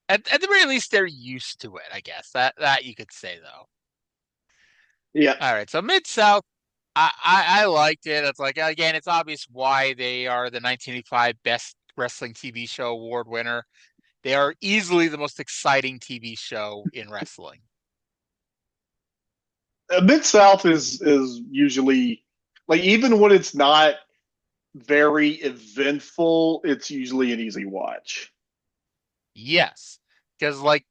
at the very least, they're used to it. I guess that you could say though. Yeah. All right. So Mid-South, I liked it. It's like, again, it's obvious why they are the 1985 Best Wrestling TV Show Award winner. They are easily the most exciting TV show in wrestling. Mid-South is usually, like, even when it's not very eventful, it's usually an easy watch. Yes, because like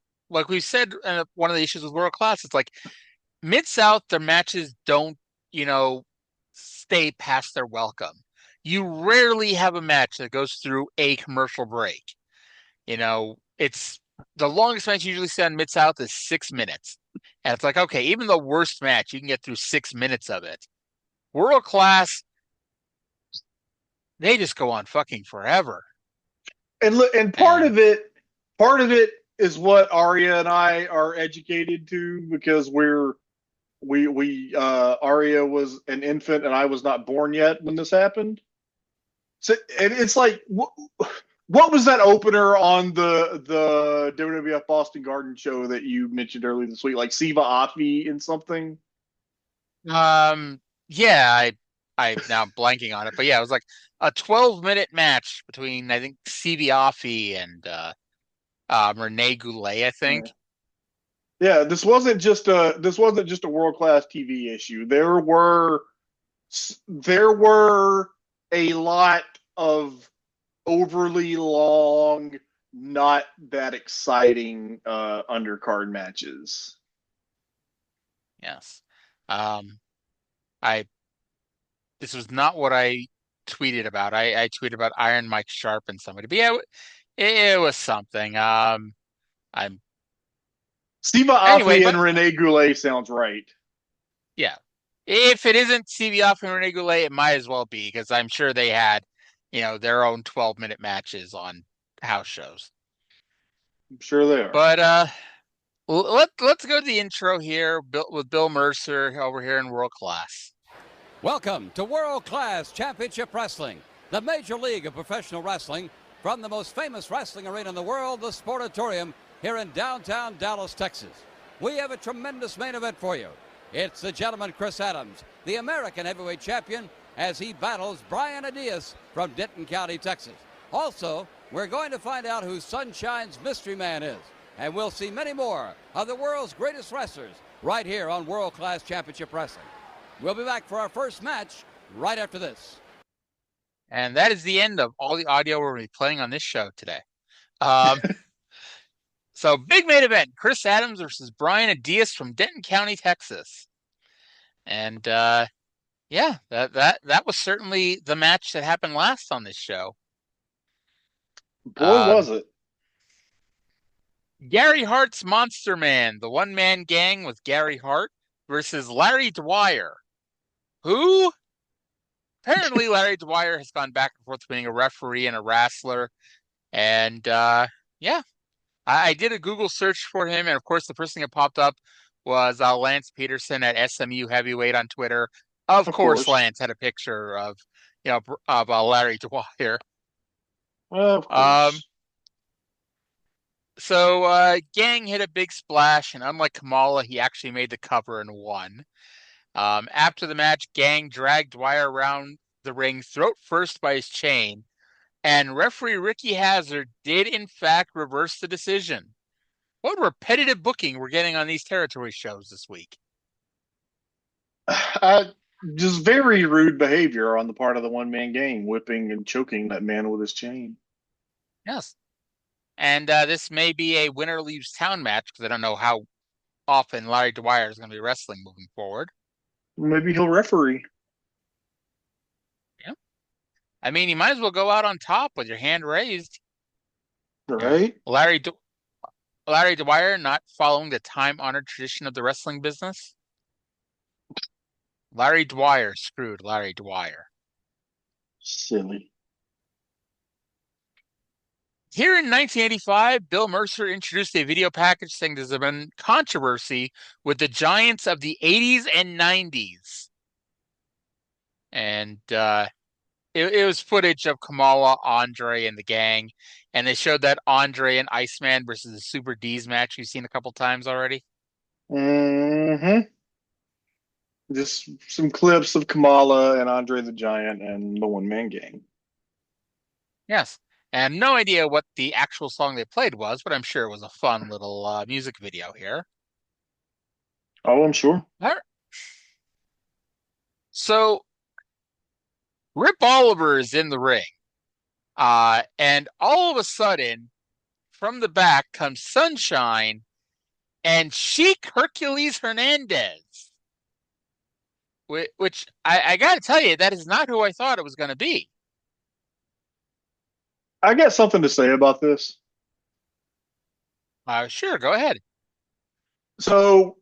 we said, one of the issues with World Class, it's like Mid-South, their matches don't, stay past their welcome. You rarely have a match that goes through a commercial break. It's the longest match you usually see on Mid-South is 6 minutes. And it's like, okay, even the worst match, you can get through 6 minutes of it. World Class, they just go on fucking forever. And part of it is what Arya and I are educated to, because Arya was an infant and I was not born yet when this happened. So, and it's like, what was that opener on the WWF Boston Garden show that you mentioned earlier this week? Like Siva Afi and something? Yeah, I'm now blanking on it, but yeah, it was like a 12-minute match between, I think, Siva Afi and Rene Goulet, I think. Yeah, this wasn't just a world-class TV issue. There were a lot of overly long, not that exciting undercard matches. Yes. This was not what I tweeted about. I tweeted about Iron Mike Sharp and somebody, but yeah, it was something. Siva Afi and Rene Goulet sounds right. Yeah. If it isn't Siva Afi and Rene Goulet, it might as well be, because I'm sure they had, their own 12-minute matches on house shows. I'm sure they are. But let's go to the intro here with Bill Mercer over here in World Class. Welcome to World Class Championship Wrestling, the major league of professional wrestling, from the most famous wrestling arena in the world, the Sportatorium, here in downtown Dallas, Texas. We have a tremendous main event for you. It's the gentleman Chris Adams, the American heavyweight champion, as he battles Brian Adias from Denton County, Texas. Also, we're going to find out who Sunshine's mystery man is, and we'll see many more of the world's greatest wrestlers right here on World Class Championship Wrestling. We'll be back for our first match right after this. And that is the end of all the audio we're going to be playing on this show today. So, big main event, Chris Adams versus Brian Adias from Denton County, Texas. And yeah, that was certainly the match that happened last on this show. Boy, was it. Gary Hart's Monster Man, the one-man gang with Gary Hart versus Larry Dwyer, who apparently Larry Dwyer has gone back and forth being a referee and a wrestler. And yeah, I did a Google search for him, and of course the first thing that popped up was Lance Peterson at SMU Heavyweight on Twitter. Of course, Lance had a picture of Larry Dwyer. Of course. So Gang hit a big splash, and unlike Kamala, he actually made the cover and won. After the match, Gang dragged Dwyer around the ring, throat first by his chain, and referee Ricky Hazard did in fact reverse the decision. What repetitive booking we're getting on these territory shows this week. Just very rude behavior on the part of the one-man gang, whipping and choking that man with his chain. Yes. And this may be a winner leaves town match because I don't know how often Larry Dwyer is going to be wrestling moving forward. Maybe he'll referee. Yeah. I mean, you might as well go out on top with your hand raised. Right. Larry Dwyer not following the time-honored tradition of the wrestling business. Larry Dwyer screwed Larry Dwyer. Silly. Here in 1985, Bill Mercer introduced a video package saying there's been controversy with the giants of the 80s and 90s. And it was footage of Kamala, Andre, and the gang. And they showed that Andre and Iceman versus the Super D's match you've seen a couple times already. Mm-hmm. Just some clips of Kamala and Andre the Giant and the one-man gang. Yes. I have no idea what the actual song they played was, but I'm sure it was a fun little music video here. Oh, I'm sure. All right. So, Rip Oliver is in the ring. And all of a sudden, from the back comes Sunshine and Chic Hercules Hernandez. Which I got to tell you, that is not who I thought it was going to be. I got something to say about this. Sure, go ahead. So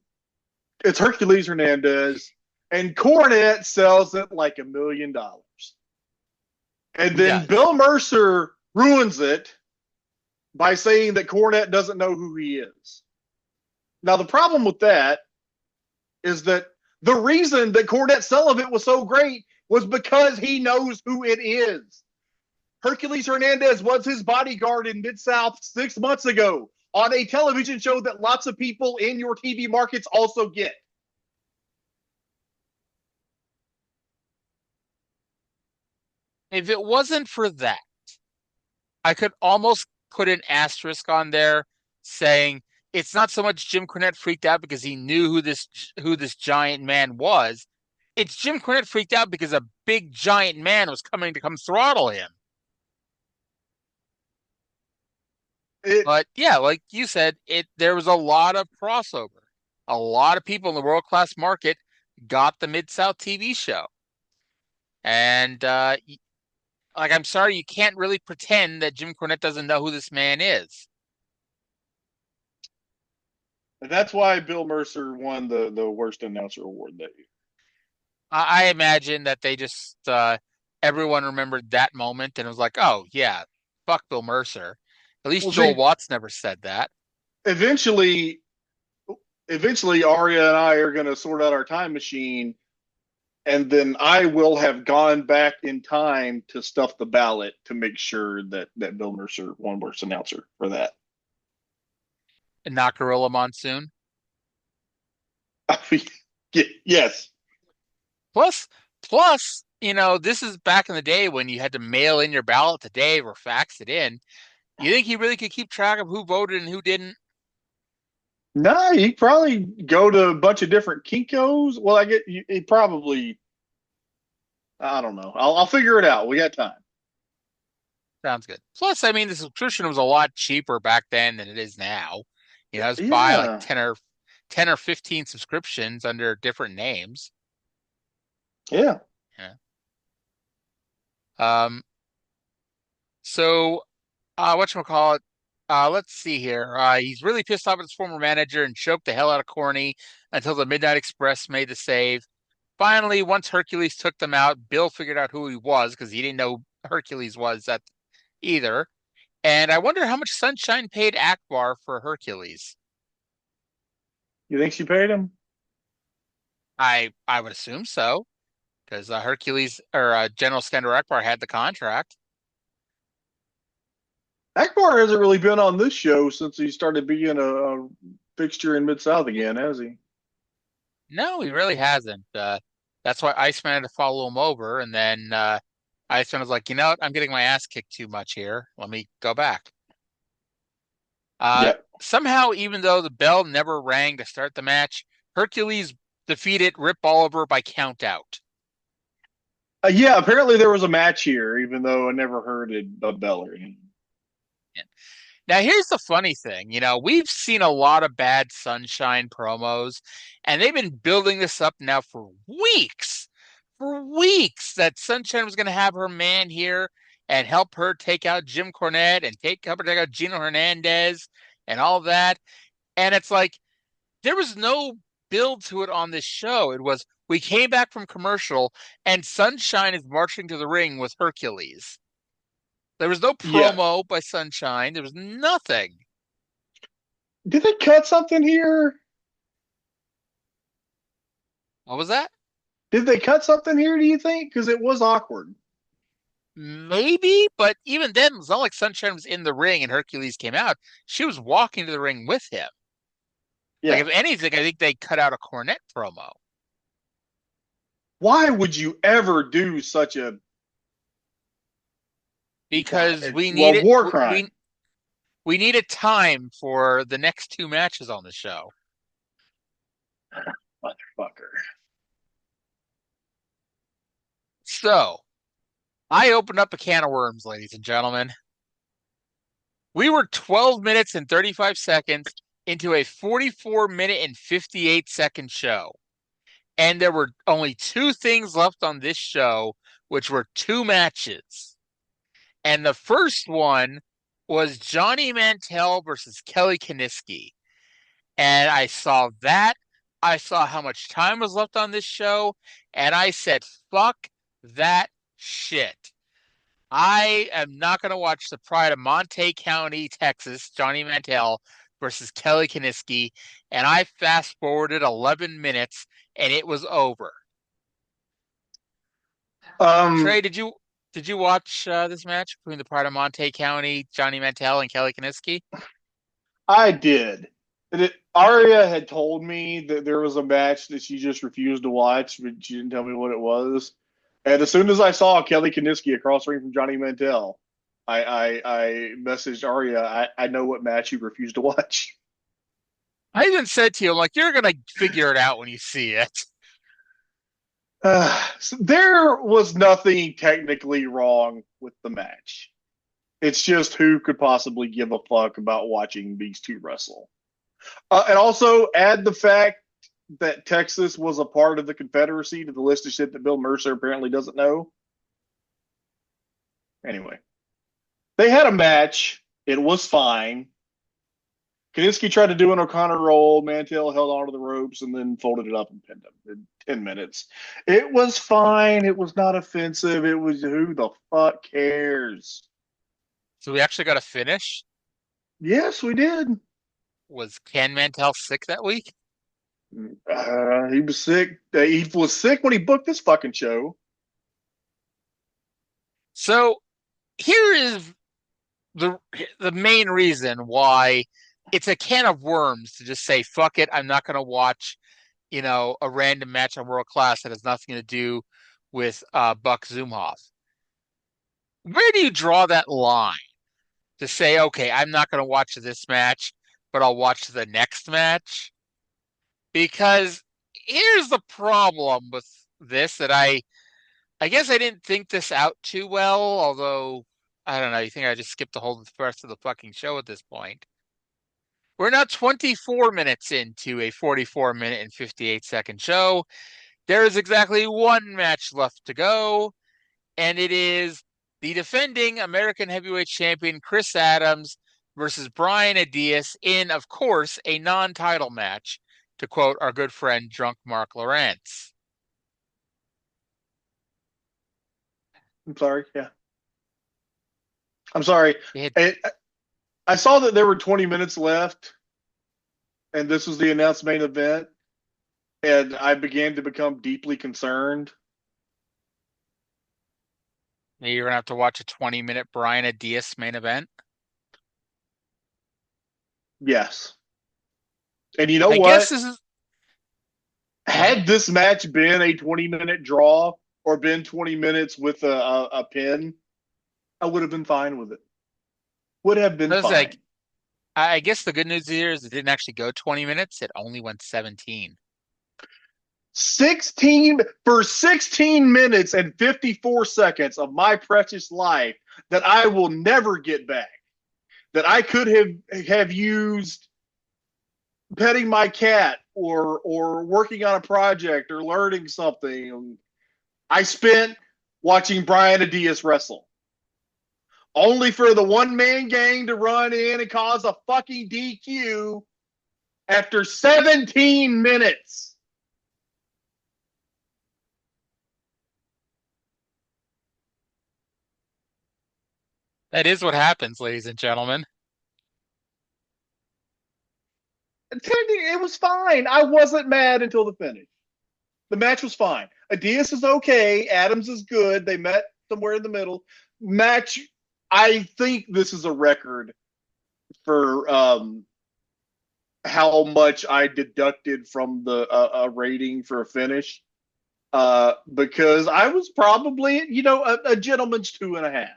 it's Hercules Hernandez, and Cornette sells it like $1 million. And then Bill Mercer ruins it by saying that Cornette doesn't know who he is. Now, the problem with that is that the reason that Cornette's sell of it was so great was because he knows who it is. Hercules Hernandez was his bodyguard in Mid-South 6 months ago on a television show that lots of people in your TV markets also get. If it wasn't for that, I could almost put an asterisk on there saying it's not so much Jim Cornette freaked out because he knew who this giant man was. It's Jim Cornette freaked out because a big giant man was coming to come throttle him. But yeah, like you said, there was a lot of crossover. A lot of people in the world-class market got the Mid-South TV show. And I'm sorry, you can't really pretend that Jim Cornette doesn't know who this man is. And that's why Bill Mercer won the worst announcer award that year. I imagine that they just everyone remembered that moment and it was like, oh yeah, fuck Bill Mercer. At least Joel Watts never said that. Eventually, Arya and I are going to sort out our time machine, and then I will have gone back in time to stuff the ballot to make sure that Bill Mercer won worst announcer for that. And not Gorilla Monsoon? Yes. Plus, this is back in the day when you had to mail in your ballot today or fax it in. You think he really could keep track of who voted and who didn't? No, he'd probably go to a bunch of different Kinkos. Well, he probably, I don't know. I'll figure it out. We got time. Sounds good. Plus, I mean, the subscription was a lot cheaper back then than it is now. You know, I was buy like 10 or 15 subscriptions under different names. Yeah. So, whatchamacallit, let's see here. He's really pissed off at his former manager and choked the hell out of Corny until the Midnight Express made the save. Finally, once Hercules took them out, Bill figured out who he was because he didn't know Hercules was either. And I wonder how much Sunshine paid Akbar for Hercules. You think she paid him? I would assume so, because Hercules or General Skandar Akbar had the contract. Akbar hasn't really been on this show since he started being a fixture in Mid-South again, has he? No, he really hasn't. That's why Iceman had to follow him over, and then Iceman was like, you know what? I'm getting my ass kicked too much here. Let me go back. somehow, even though the bell never rang to start the match, Hercules defeated Rip Oliver by count out. Yeah, apparently there was a match here, even though I never heard a bell or anything. Now, here's the funny thing. We've seen a lot of bad Sunshine promos, and they've been building this up now for weeks. For weeks, that Sunshine was going to have her man here and help her take out Jim Cornette and help her take out Gino Hernandez and all that. And it's like, there was no build to it on this show. It was, we came back from commercial, and Sunshine is marching to the ring with Hercules. There was no promo by Sunshine. There was nothing. Did they cut something here? What was that? Did they cut something here, do you think? Because it was awkward. Maybe, but even then, it's not like Sunshine was in the ring and Hercules came out. She was walking to the ring with him. Yeah. Like, if anything, I think they cut out a Cornette promo. Why would you ever do such a... Because we needed war crime. We needed time for the next two matches on the show. Motherfucker. So, I opened up a can of worms, ladies and gentlemen. We were 12 minutes and 35 seconds into a 44-minute and 58-second show. And there were only two things left on this show, which were two matches. And the first one was Johnny Mantell versus Kelly Kiniski. And I saw that. I saw how much time was left on this show. And I said, fuck that shit. I am not going to watch the Pride of Montague County, Texas, Johnny Mantell versus Kelly Kiniski. And I fast forwarded 11 minutes and it was over. Trey, did you watch this match between the Pride of Montague County, Johnny Mantell, and Kelly Kiniski? I did. Arya had told me that there was a match that she just refused to watch, but she didn't tell me what it was. And as soon as I saw Kelly Kiniski across the ring from Johnny Mantell, I messaged Arya, I know what match you refused to watch. I even said to you, I'm like, you're going to figure it out when you see it. So there was nothing technically wrong with the match. It's just who could possibly give a fuck about watching these two wrestle. And also add the fact that Texas was a part of the Confederacy to the list of shit that Bill Mercer apparently doesn't know. Anyway, they had a match. It was fine. Kiniski tried to do an O'Connor roll. Mantell held onto the ropes and then folded it up and pinned him in 10 minutes. It was fine. It was not offensive. It was, who the fuck cares? So we actually got a finish? Yes, we did. Was Ken Mantell sick that week? He was sick. He was sick when he booked this fucking show. So here is the main reason why it's a can of worms to just say, fuck it, I'm not going to watch, a random match on World Class that has nothing to do with Buck Zumhoff. Where do you draw that line to say, okay, I'm not going to watch this match, but I'll watch the next match? Because here's the problem with this, that I guess I didn't think this out too well, although, I don't know, you think I just skipped the whole rest of the fucking show at this point. We're now 24 minutes into a 44-minute and 58-second show. There is exactly one match left to go, and it is the defending American Heavyweight Champion Chris Adams versus Brian Adias in, of course, a non-title match, to quote our good friend Drunk Mark Lawrence. I'm sorry, yeah. I'm sorry. I saw that there were 20 minutes left, and this was the announced main event, and I began to become deeply concerned. You're going to have to watch a 20-minute Brian Adias main event? Yes. And you know what? Guess this is... Had this match been a 20-minute draw or been 20 minutes with a pin, I would have been fine with it. Would have been fine. I guess the good news here is it didn't actually go 20 minutes. It only went 17. 16 for 16 minutes and 54 seconds of my precious life that I will never get back, that I could have used petting my cat or working on a project or learning something. I spent watching Brian Adias wrestle, only for the one-man gang to run in and cause a fucking DQ after 17 minutes. That is what happens, ladies and gentlemen. Technically, it was fine. I wasn't mad until the finish. The match was fine. Adias is okay. Adams is good. They met somewhere in the middle. Match, I think this is a record for how much I deducted from the rating for a finish. Because I was probably, a gentleman's 2.5.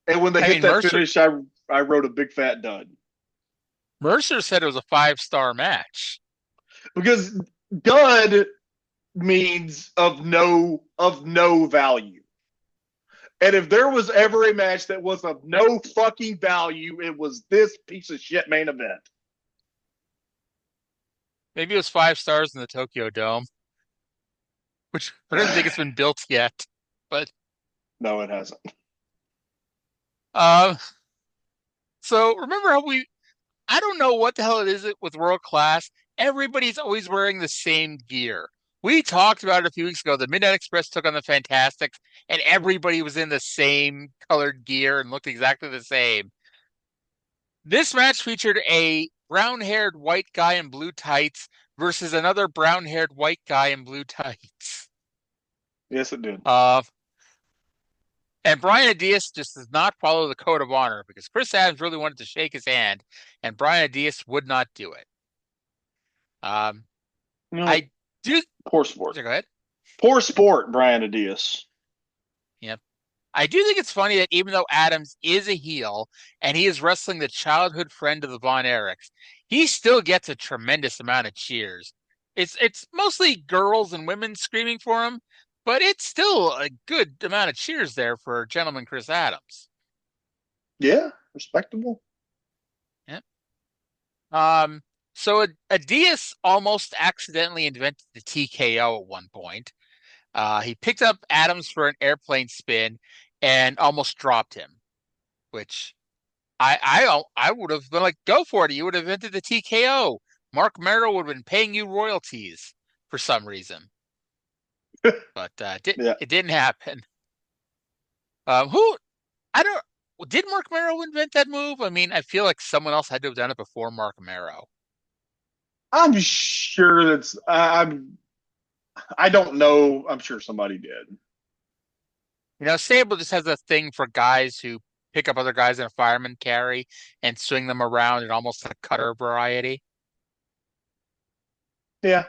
And when they hit that finish, I wrote a big fat dud. Mercer said it was a 5-star match. Because dud means of no value. And if there was ever a match that was of no fucking value, it was this piece of shit main event. Maybe it was 5 stars in the Tokyo Dome, which I don't think it's been built yet. But no, it hasn't. So remember how I don't know what the hell it is with World Class. Everybody's always wearing the same gear. We talked about it a few weeks ago. The Midnight Express took on the Fantastics, and everybody was in the same colored gear and looked exactly the same. This match featured a brown-haired white guy in blue tights versus another brown-haired white guy in blue tights. Yes, it did. And Brian Adias just does not follow the code of honor because Chris Adams really wanted to shake his hand, and Brian Adias would not do it. I do. Poor sport. Go ahead. Poor sport, Brian Adias. Yep. I do think it's funny that even though Adams is a heel and he is wrestling the childhood friend of the Von Erichs, he still gets a tremendous amount of cheers. It's mostly girls and women screaming for him, but it's still a good amount of cheers there for gentleman Chris Adams. Yeah, respectable. Yep. So Adias almost accidentally invented the TKO at one point. He picked up Adams for an airplane spin and almost dropped him, which I would have been like, go for it. You would have invented the TKO. Mark Merrill would have been paying you royalties for some reason. But it didn't happen. Did Mark Merrow invent that move? I mean, I feel like someone else had to have done it before Mark Merrow. I'm sure that's I don't know. I'm sure somebody did. Sable just has a thing for guys who pick up other guys in a fireman carry and swing them around in almost a cutter variety. Yeah.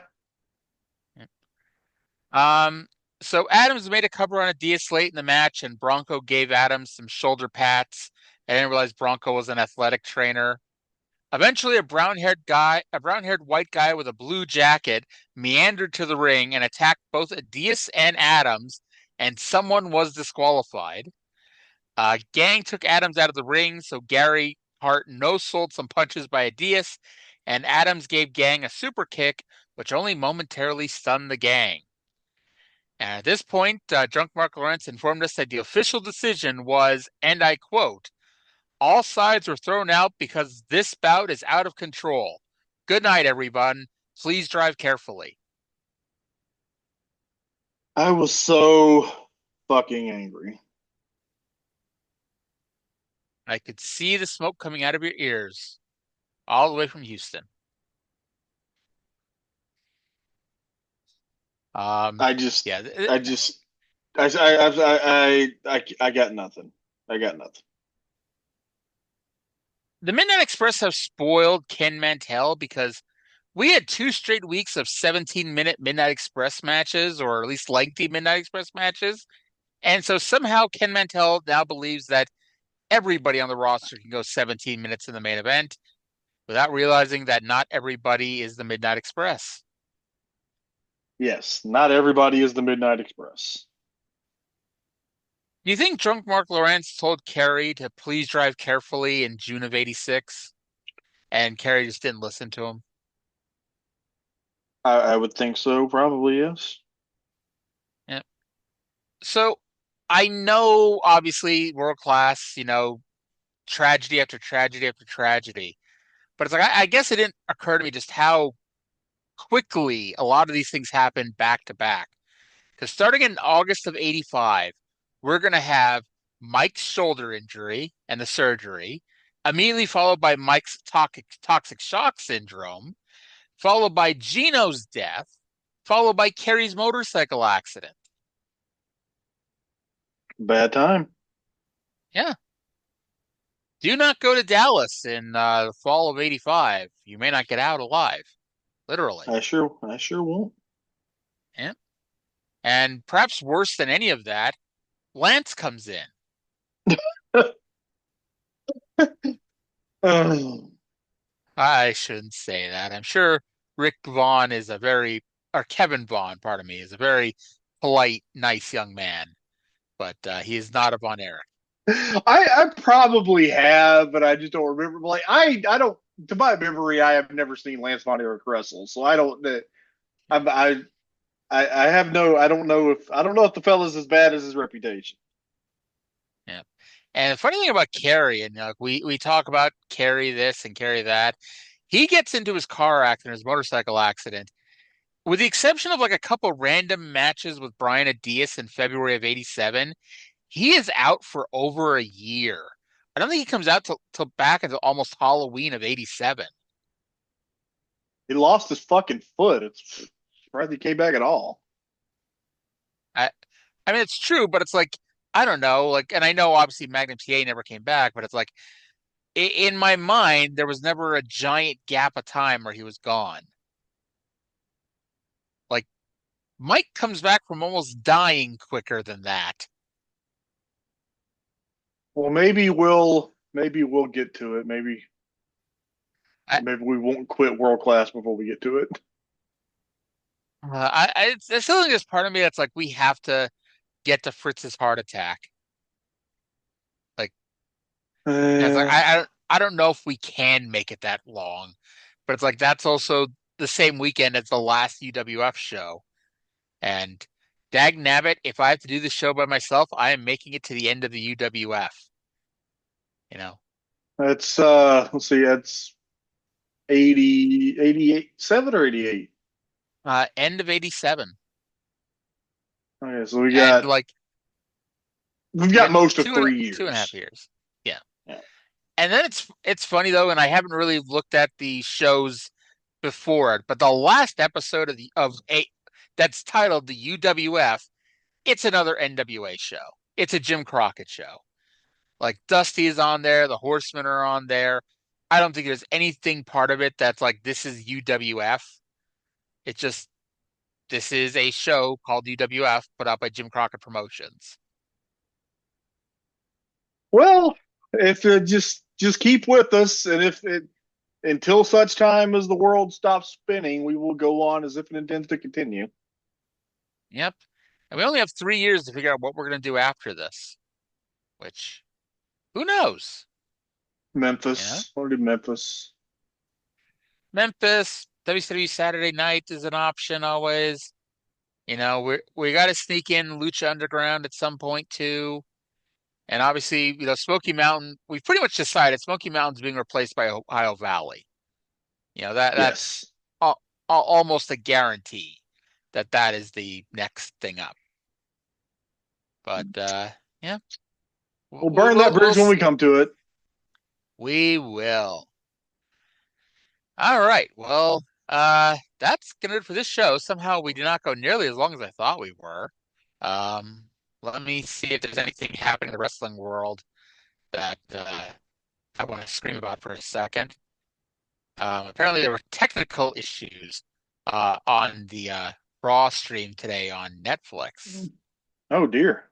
So Adams made a cover on Adias late in the match, and Bronco gave Adams some shoulder pats. I didn't realize Bronco was an athletic trainer. Eventually, a brown-haired white guy with a blue jacket meandered to the ring and attacked both Adias and Adams, and someone was disqualified. Gang took Adams out of the ring, so Gary Hart no-sold some punches by Adias, and Adams gave Gang a super kick, which only momentarily stunned the Gang. And at this point, Drunk Mark Lawrence informed us that the official decision was, and I quote, "All sides were thrown out because this bout is out of control. Good night, everyone. Please drive carefully." I was so fucking angry. I could see the smoke coming out of your ears all the way from Houston. I got nothing. I got nothing. The Midnight Express have spoiled Ken Mantell because we had 2 straight weeks of 17-minute Midnight Express matches, or at least lengthy Midnight Express matches. And so somehow Ken Mantell now believes that everybody on the roster can go 17 minutes in the main event without realizing that not everybody is the Midnight Express. Yes, not everybody is the Midnight Express. Do you think drunk Mark Lawrence told Kerry to please drive carefully in June of '86, and Kerry just didn't listen to him? I would think so, probably, yes. Yeah. So I know, obviously, world class, tragedy after tragedy after tragedy. But it's like, I guess it didn't occur to me just how quickly a lot of these things happen back to back. Because starting in August of '85, we're going to have Mike's shoulder injury and the surgery, immediately followed by Mike's toxic shock syndrome, followed by Gino's death, followed by Kerry's motorcycle accident. Bad time. Yeah. Do not go to Dallas in the fall of '85. You may not get out alive. Literally. I sure won't. Yeah. And perhaps worse than any of that, Lance comes in. I shouldn't say that. I'm sure Kevin Vaughn, pardon me, is a very polite, nice young man, but he is not a Von Erich. I probably have, but I just don't remember. Like I don't, to my memory, I have never seen Lance Von Erich wrestle, so I don't. I have no. I don't know if the fella's as bad as his reputation. Yeah, and the funny thing about Kerry, and we talk about Kerry this and Kerry that, he gets into his car accident, his motorcycle accident, with the exception of like a couple random matches with Brian Adias in February of '87. He is out for over a year. I don't think he comes out till back until almost Halloween of '87. He lost his fucking foot. It's surprised he came back at all. I mean, it's true, but it's like, I don't know. Like, and I know obviously Magnum TA never came back, but it's like, in my mind, there was never a giant gap of time where he was gone. Like, Mike comes back from almost dying quicker than that. Well, maybe we'll get to it. Maybe we won't quit world class before we get to it. There's still this part of me that's like, we have to get to Fritz's heart attack. Like, it's like I don't know if we can make it that long, but it's like that's also the same weekend as the last UWF show, and dag nabbit, if I have to do the show by myself, I am making it to the end of the UWF. That's let's see, that's 87 or 88. End of '87. Okay, so we've got most of 3 years. 2.5 years. Yeah. And then it's funny though, and I haven't really looked at the shows before it, but the last episode that's titled the UWF, it's another NWA show. It's a Jim Crockett show. Like Dusty is on there, the Horsemen are on there. I don't think there's anything part of it that's like, this is UWF. It's just, this is a show called UWF put out by Jim Crockett Promotions. Well, if it just keep with us, and until such time as the world stops spinning, we will go on as if it intends to continue. Yep. And we only have 3 years to figure out what we're going to do after this, which, who knows? Memphis. I want to do Memphis. Memphis, WCW Saturday Night is an option always. We got to sneak in Lucha Underground at some point too. And obviously, Smoky Mountain, we've pretty much decided Smoky Mountain's being replaced by Ohio Valley. That's almost a guarantee that is the next thing up. But yeah. We'll burn that bridge when we come to it. We will. All right. Well, that's gonna do it for this show. Somehow we did not go nearly as long as I thought we were. Let me see if there's anything happening in the wrestling world that I want to scream about for a second. Apparently there were technical issues on the Raw stream today on Netflix. Oh dear.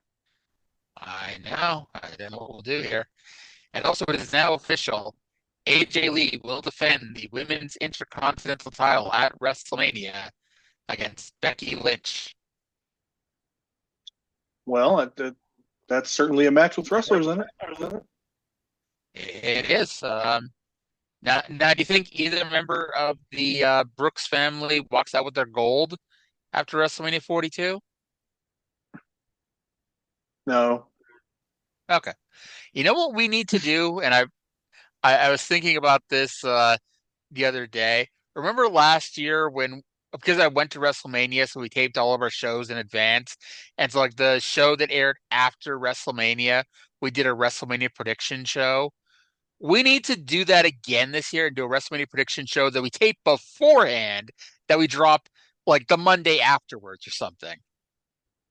I know. I don't know what we'll do here. And also, it is now official. AJ Lee will defend the Women's Intercontinental title at WrestleMania against Becky Lynch. Well, that's certainly a match with wrestlers in it. It is. Now, do you think either member of the Brooks family walks out with their gold after WrestleMania 42? No. Okay. You know what we need to do? And I was thinking about this the other day. Remember last year because I went to WrestleMania, so we taped all of our shows in advance. And so like the show that aired after WrestleMania, we did a WrestleMania prediction show. We need to do that again this year and do a WrestleMania prediction show that we tape beforehand that we drop like the Monday afterwards or something.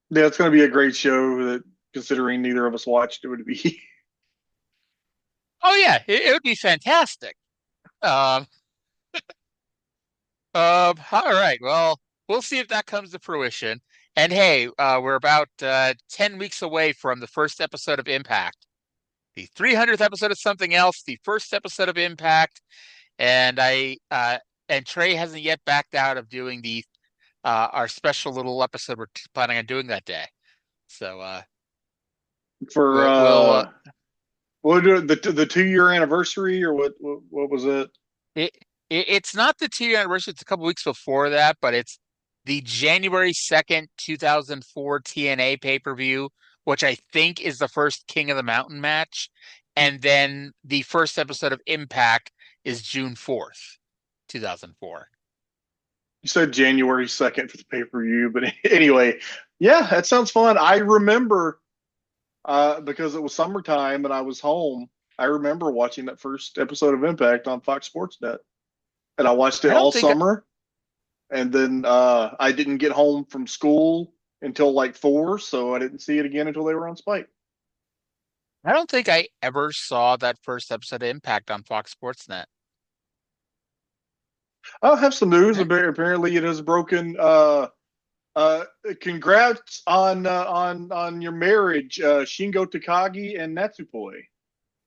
Yeah, it's going to be a great show that, considering neither of us watched, it would be. Oh yeah, it would be fantastic. Um, all right. Well, we'll see if that comes to fruition. And hey, we're about 10 weeks away from the first episode of Impact, the 300th episode of Something Else, the first episode of Impact, and and Trey hasn't yet backed out of doing the our special little episode we're planning on doing that day. So For we'll what the 2-year anniversary, or what was it? It's not the 2-year anniversary. It's a couple weeks before that, but it's the January 2nd, 2004 TNA pay-per-view, which I think is the first King of the Mountain match. And then the first episode of Impact is June 4th, 2004. You said January 2nd for the pay-per-view, but anyway, yeah, that sounds fun. I remember because it was summertime and I was home. I remember watching that first episode of Impact on Fox Sports Net. And I watched it all summer. And then I didn't get home from school until like 4, so I didn't see it again until they were on Spike. I don't think I ever saw that first episode of Impact on Fox Sports Net. I'll have some news. Apparently, it has broken. Congrats on your marriage, Shingo Takagi and Natsupoi.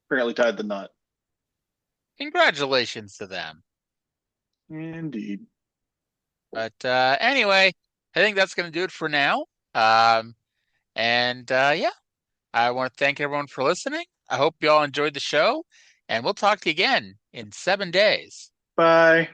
Apparently tied the knot. Congratulations to them. Indeed. But anyway, I think that's going to do it for now. Yeah, I want to thank everyone for listening. I hope you all enjoyed the show, and we'll talk to you again in 7 days. Bye.